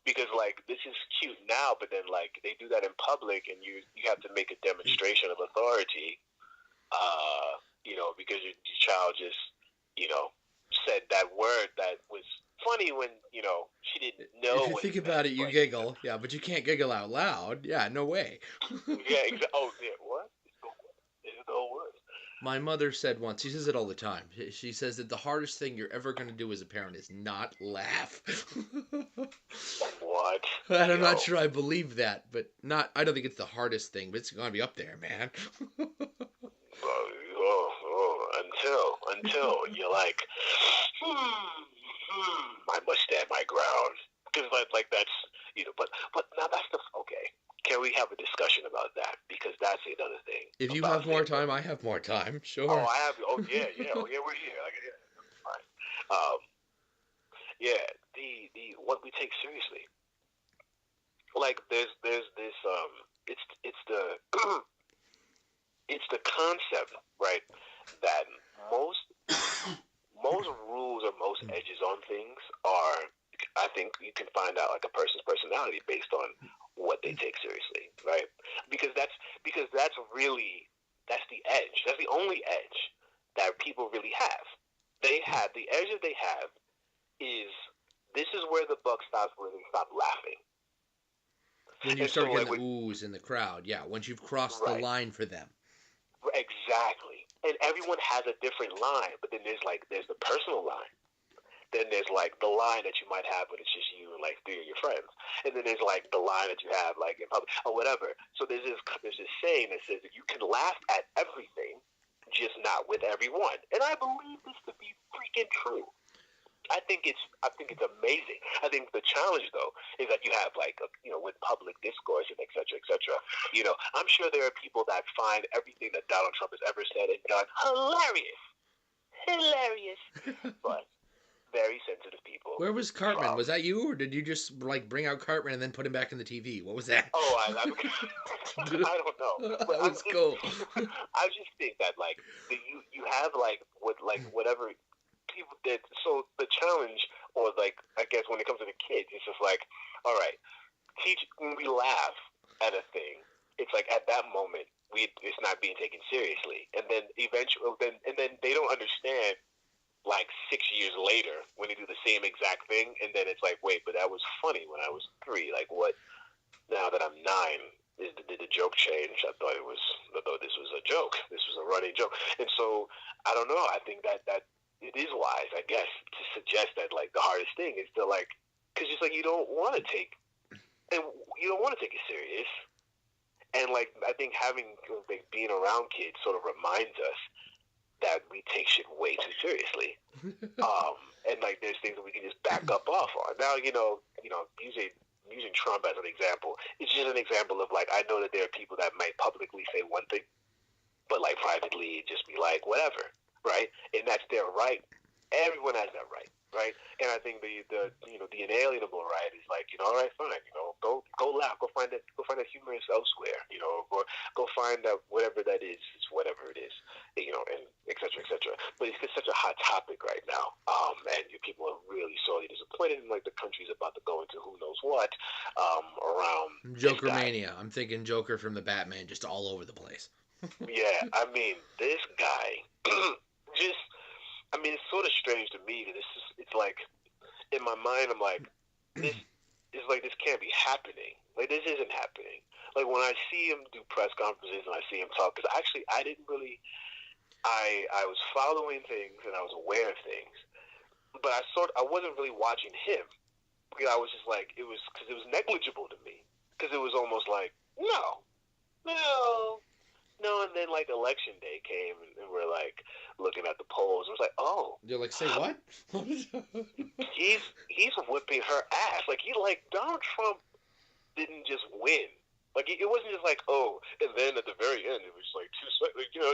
Because, like, this is cute now, but then, like, they do that in public, and you have to make a demonstration of authority, because your child just, said that word that was funny when, she didn't know. If you think about it, you giggle. Yeah, but you can't giggle out loud. Yeah, no way. Yeah, exactly. Oh, yeah, what? Is it the whole word? My mother said once, she says it all the time, she says that the hardest thing you're ever going to do as a parent is not laugh. What? what? And I'm not Yo. sure I believe that, but not. I don't think it's the hardest thing, but it's gonna be up there, man. Until you're like, I must stand my ground. Because like that's, but now that's okay. Can we have a discussion about that? Because that's another thing If you about have more standing up. time, I have more time. Oh, Sure. I have. Oh yeah, we're here. Like, yeah, fine. Yeah, the what we take seriously. Like there's this it's the it's the concept, right, that most most rules or most edges on things are, I think you can find out like a person's personality based on what they take seriously, right? Because that's really, that's the edge. That's the only edge that people really have. They have the edge that they have is, this is where the buck stops, where they stop laughing. When you And so start getting like the oohs in the crowd, yeah. Once you've crossed the right, line for them. exactly. And everyone has a different line, but then there's the personal line. Then there's like the line that you might have when it's just you and like three of your friends, and then there's like the line that you have like in public or whatever. So there's this saying that says that you can laugh at everything, just not with everyone. And I believe this to be freaking true. I think it's amazing. I think the challenge though is that you have like with public discourse and et cetera, et cetera. I'm sure there are people that find everything that Donald Trump has ever said and done hilarious, but very sensitive people. Where was Cartman? Was that you, or did you just like bring out Cartman and then put him back in the TV? What was that? Oh, I don't know, but That was cool. I just think that like you have like whatever people did. So the challenge, or like I guess when it comes to the kids, it's just like, all right, teach when we laugh at a thing. It's like at that moment it's not being taken seriously, and then eventually then they don't understand like 6 years later when they do the same exact thing, and then it's like, wait, but that was funny when I was 3. Like, what? Now that I'm 9, did the joke change? I thought this was a joke. This was a running joke, and so I don't know. I think that it is wise, I guess, to suggest that like the hardest thing is to like, because it's like you don't want to take it serious, and like I think like, being around kids sort of reminds us that we take shit way too seriously. And like there's things that we can just back up off on. Now, using Trump as an example, it's just an example of like, I know that there are people that might publicly say one thing, but like privately just be like, whatever, right? And that's their right. Everyone has that right, right? And I think the inalienable right is like, all right, fine, go laugh, go find that humorous elsewhere, or go find that whatever that is whatever it is, and et cetera, et cetera. But it's just such a hot topic right now, and people are really sorely disappointed, and like the country's about to go into who knows what, around this Joker guy. mania. I'm thinking Joker from the Batman, just all over the place. Yeah, I mean, this guy just. I mean, it's sort of strange to me that it's like, in my mind, I'm like, this is like, this can't be happening. Like, this isn't happening. Like, when I see him do press conferences and I see him talk, because actually I didn't really, I was following things and I was aware of things, but I wasn't really watching him, because I was just like, because it was negligible to me, because it was almost like, no, and then like election day came, and we're like looking at the polls. It was like, oh, You're like, say what? he's whipping her ass. Like Donald Trump didn't just win. Like it wasn't just like, oh, and then at the very end it was like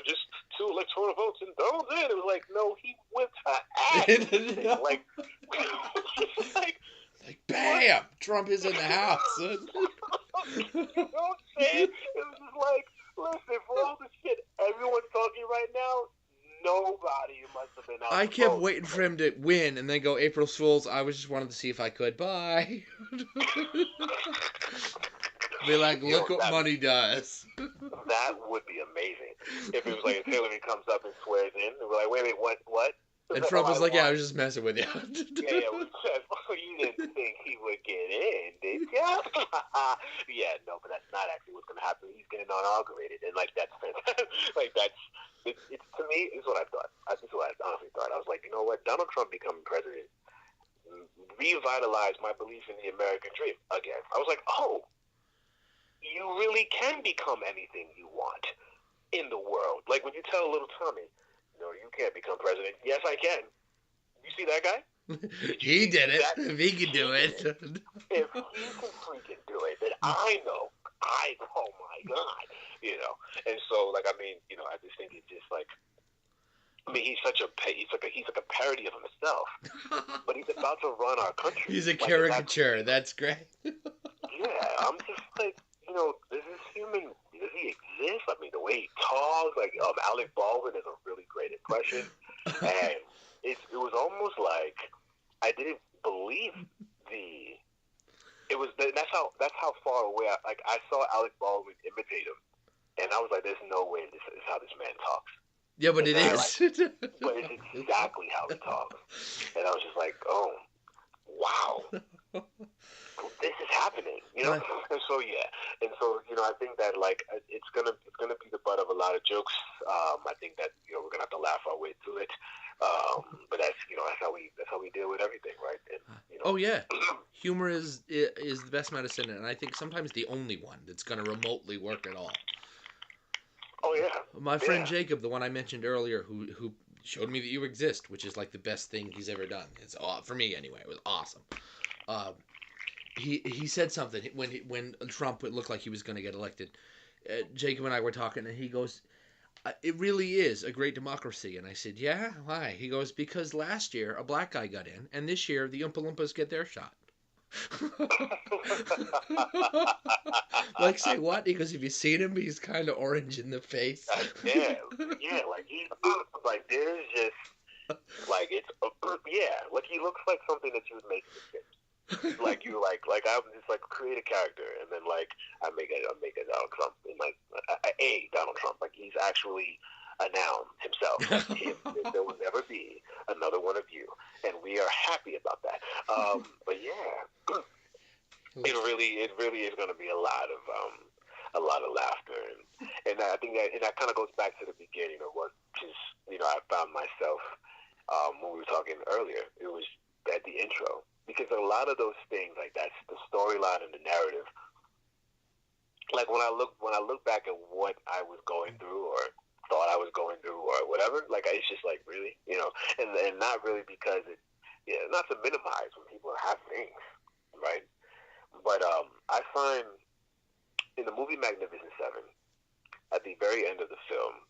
just 2 electoral votes and Donald's in. It was like, no, he whipped her ass. Like, like bam, Trump is in the house. You know what I'm saying? It was just like, listen, for all the shit everyone's talking right now, nobody must have been out. I to kept vote. waiting for him to win and then go April Fools. I was just wanted to see if I could. Bye. Be like, look what money does. That would be amazing. If it was like, if Hillary comes up and swears in, and we're like, wait, what? And Trump was like, yeah, I was just messing with you. Yeah, you didn't think he would get in, did you? Yeah, no, but that's not actually what's going to happen. He's getting inaugurated, and like that's like it's to me, is what I thought. This is what I honestly thought. I was like, you know what? Donald Trump becoming president revitalized my belief in the American dream again. I was like, oh, you really can become anything you want in the world. Like when you tell little Tommy, no, you can't become president. Yes, I can. You see that guy? He did it. If he can do it. If he can freaking do it, then I know. Oh my God, you know. And so, like, I mean, you know, I just think it's just like, I mean, he's like a parody of himself, but he's about to run our country. He's a caricature. That's great. Yeah, I'm just like, you know, does this human, does he exist? I mean, the way he talks, like, Alec Baldwin is a really great impression, and it was almost like I didn't believe that's how far away I saw Alec Baldwin imitate him, and I was like, there's no way this is how this man talks. Yeah, but it is. But it's exactly how he talks, and I was just like, oh, wow, this is happening, you know. And so you know, I think that like it's gonna be the butt of a lot of jokes. I think that, you know, we're gonna have to laugh our way through it. But that's, you know, that's how we deal with everything, right? And, you know. Oh yeah, humor is the best medicine, and I think sometimes the only one that's going to remotely work at all. Oh yeah. My friend Jacob, the one I mentioned earlier, who showed me that you exist, which is like the best thing he's ever done. It's for me anyway. It was awesome. He said something when Trump looked like he was going to get elected. Jacob and I were talking, and he goes, it really is a great democracy. And I said, yeah, why? He goes, because last year a black guy got in, and this year the Oompa Loompas get their shot. Like, say what? He goes, have you seen him? He's kind of orange in the face. Yeah, like he's like, there's just like, it's like he looks like something that you would make in the Sims. Like you like I would just like create a character, and then like I make a Donald Trump, and like a Donald Trump, like he's actually a noun himself. There will never be another one of you, and we are happy about that. But yeah, it really is going to be a lot of laughter, and I think that kind of goes back to the beginning of what just, you know, I found myself when we were talking earlier. It was at the intro. Because a lot of those things, like that's the storyline and the narrative. Like when I look back at what I was going through or thought I was going through or whatever, like it's just like, really, you know, and not really because it, not to minimize when people have things, right? But I find in the movie Magnificent Seven, at the very end of the film,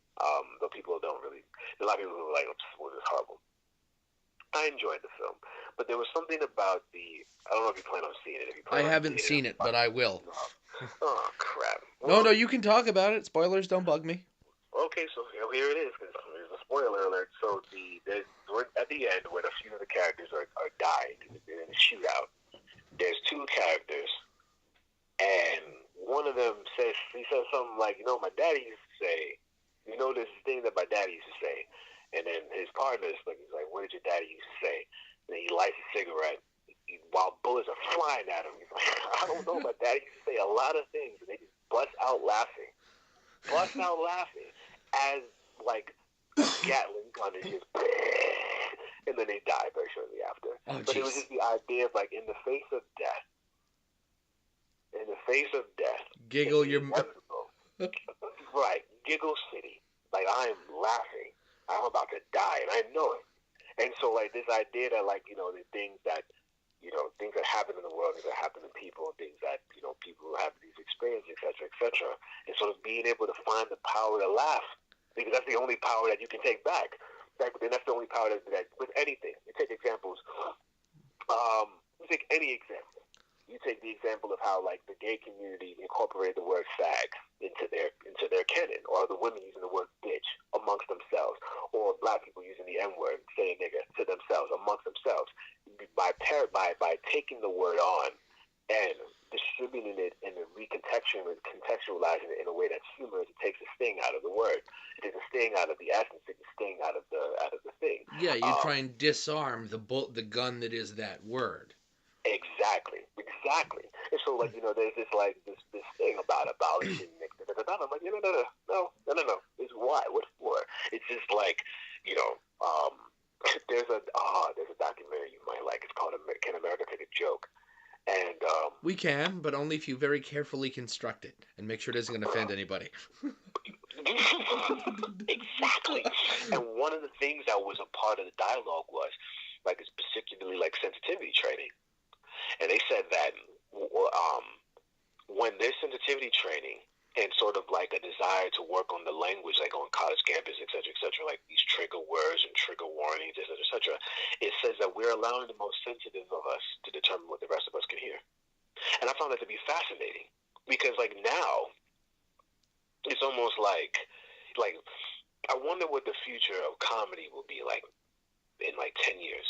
though people don't really, a lot of people were like, "Oh, this is horrible." I enjoyed the film, but there was something about I don't know if you plan on seeing it. I haven't seen it, but I will. Oh, crap. Well, no, you can talk about it. Spoilers don't bug me. Okay, so here it is, because there's a spoiler alert. So at the end, when a few of the characters are died in the shootout, there's two characters, and one of them says something like, you know, my daddy used to say, you know, this thing that my daddy used to say. And then his partner's like, he's like, what did your daddy used to say? And then he lights a cigarette while bullets are flying at him. He's like, I don't know, my daddy used to say a lot of things. And they just bust out laughing as like a Gatling gun is just, and then they die very shortly after. Oh, but it was just the idea of like, in the face of death, giggle your right, giggle city. Like, I am laughing. I'm about to die, and I know it. And so, like, this idea that, like, you know, the things that, you know, things that happen in the world, things that happen to people, things that, you know, people who have these experiences, et cetera, and sort of being able to find the power to laugh, because that's the only power that you can take back. Like, and that's the only power that with anything. You take examples. You take any example. You take the example of how, like, the gay community incorporated the word fag into their canon, or the women using the word bitch amongst themselves, or black people using the N-word, saying nigga to themselves, amongst themselves, by taking the word on and distributing it and contextualizing it in a way that's humorous. It takes the sting out of the word. It takes the sting out of the essence. It takes the sting out of the thing. Yeah, you try and disarm the gun that is that word. Exactly. And so, like, you know, there's this thing about abolishing. I'm like, no. It's why? What for? It's just like, you know, there's a documentary you might like. It's called Can America Take a Joke? And We can, but only if you very carefully construct it and make sure it isn't going to offend anybody. exactly. And one of the things that was a part of the dialogue was like it's particularly like sensitivity training, and they said that when there's sensitivity training and sort of like a desire to work on the language, like on college campus, et cetera, like these trigger words and trigger warnings, et cetera, it says that we're allowing the most sensitive of us to determine what the rest of us can hear. And I found that to be fascinating because like now it's almost like I wonder what the future of comedy will be like in like 10 years.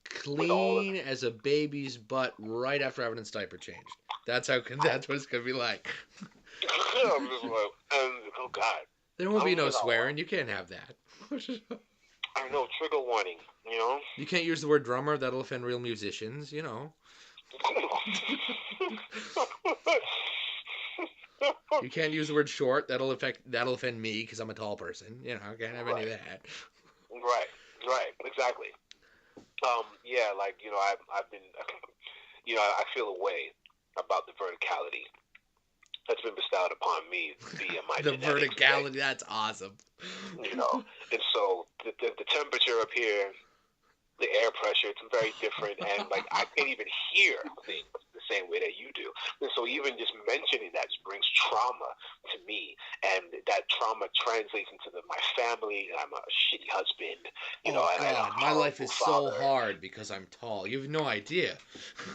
Clean as a baby's butt right after having its diaper changed. That's what it's gonna be like. Oh God. There won't be no swearing. You can't have that. I know, trigger warning, you know? You can't use the word drummer. That'll offend real musicians, you know. You can't use the word short. That'll offend me because I'm a tall person. You know, I can't have any of that. Right, exactly. Yeah, like, you know, I've been, you know, I feel a way about the verticality that's been bestowed upon me via my the verticality, that's awesome. You know, and so the temperature up here, the air pressure, it's very different, and like I can't even hear things the same way that you do. And so even just mentioning that just brings trauma to me, and that trauma translates into my family. I'm a shitty husband, you know. And God, my life is so hard because I'm tall. You have no idea.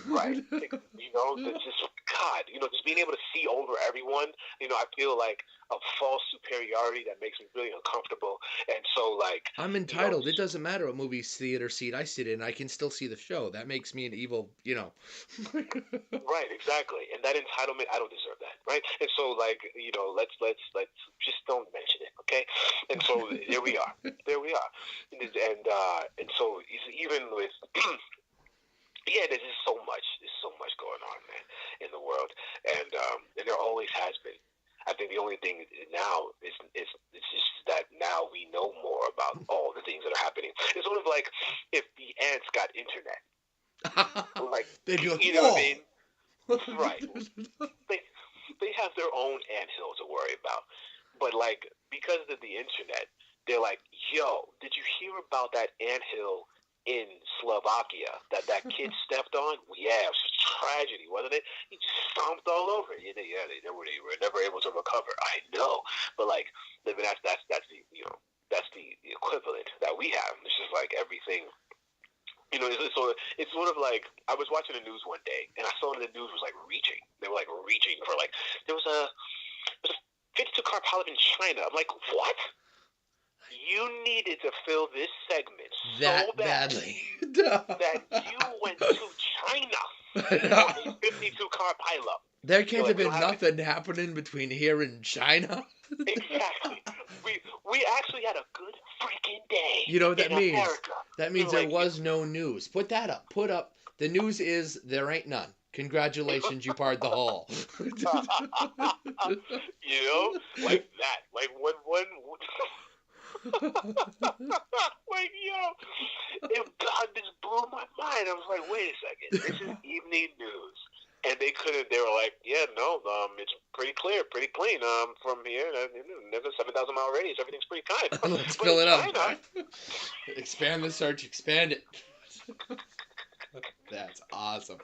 Right. You know, just God, you know, just being able to see over everyone. You know, I feel like a false superiority that makes me really uncomfortable. And so, like, I'm entitled. It doesn't matter what movie theater seat I sit in. I can still see the show. That makes me an evil, you know. Right, exactly. And that entitlement, I don't deserve that, right? And so, like, you know, let's just don't mention it, okay? And so there we are, and so even with. Yeah, there's just so much going on, man, in the world, and there always has been. I think the only thing now is just that now we know more about all the things that are happening. It's sort of like if the ants got internet, like they'd be like, you know what I mean? Right? They have their own anthill to worry about, but like because of the internet, they're like, yo, did you hear about that anthill in Slovakia that kid stepped on? Yeah, it was a tragedy, wasn't it? He just stomped all over it. They were never able to recover. I know, but like, that's the, you know, that's the equivalent that we have. It's just like everything. You know, it's sort of like I was watching the news one day and I saw the news was like reaching. They were like reaching for like there was a 52-car pilot in China. I'm like, what? You needed to fill this segment that so badly that you went to China for a 52-car pileup. There can't have been nothing happening between here and China. Exactly. We actually had a good freaking day. You know what that means? America. That means there was no news. Put that up. Put up. The news is there ain't none. Congratulations, you parred the hall. You know, like that. Like when like, yo, God, this blew my mind. I was like, wait a second, this is evening news. And they were like, yeah, no, it's pretty clear, pretty clean. From here, there's a 7,000 mile radius, everything's pretty kind. Let's fill it up. Expand the search, expand it. That's awesome.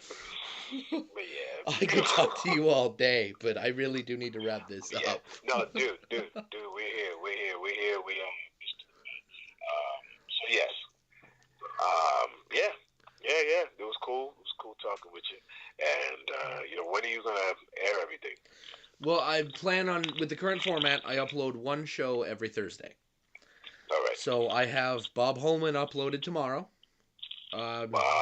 But yeah. I could talk to you all day, but I really do need to wrap this up. No, dude, we're here. So yes. Yeah. It was cool. It was cool talking with you. And you know, when are you gonna air everything? Well, I plan on, with the current format, I upload one show every Thursday. All right. So I have Bob Holman uploaded tomorrow.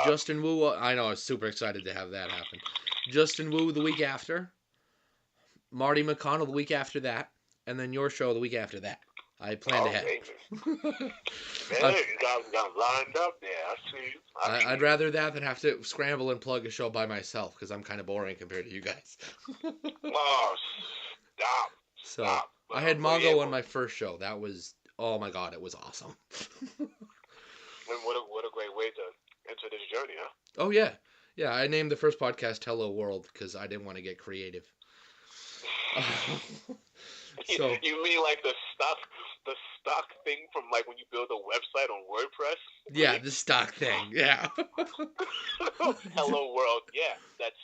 Justin Wu, I know, I was super excited to have that happen. Justin Wu the week after. Marty McConnell the week after that. And then your show the week after that. I planned ahead. Man, you got lined up there. I see you. I'd rather that than have to scramble and plug a show by myself because I'm kind of boring compared to you guys. Oh, stop. So, I had Mongo on my first show. That was, oh my God, it was awesome. And what a great way to enter this journey, huh? Oh yeah, yeah. I named the first podcast "Hello World" because I didn't want to get creative. So You mean like the stock thing from like when you build a website on WordPress? yeah, Really? the stock thing. Yeah. Hello world. Yeah, that's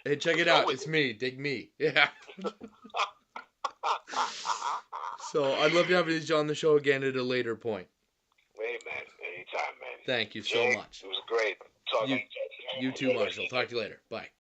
Hey, check let's it go out. with It's it. me. Dig me. Yeah. So I'd love to have you on the show again at a later point. Hey man, anytime, man. Thank you so Jay, much. it was great talking You to you. you too, Marshall. Talk to you later. Bye.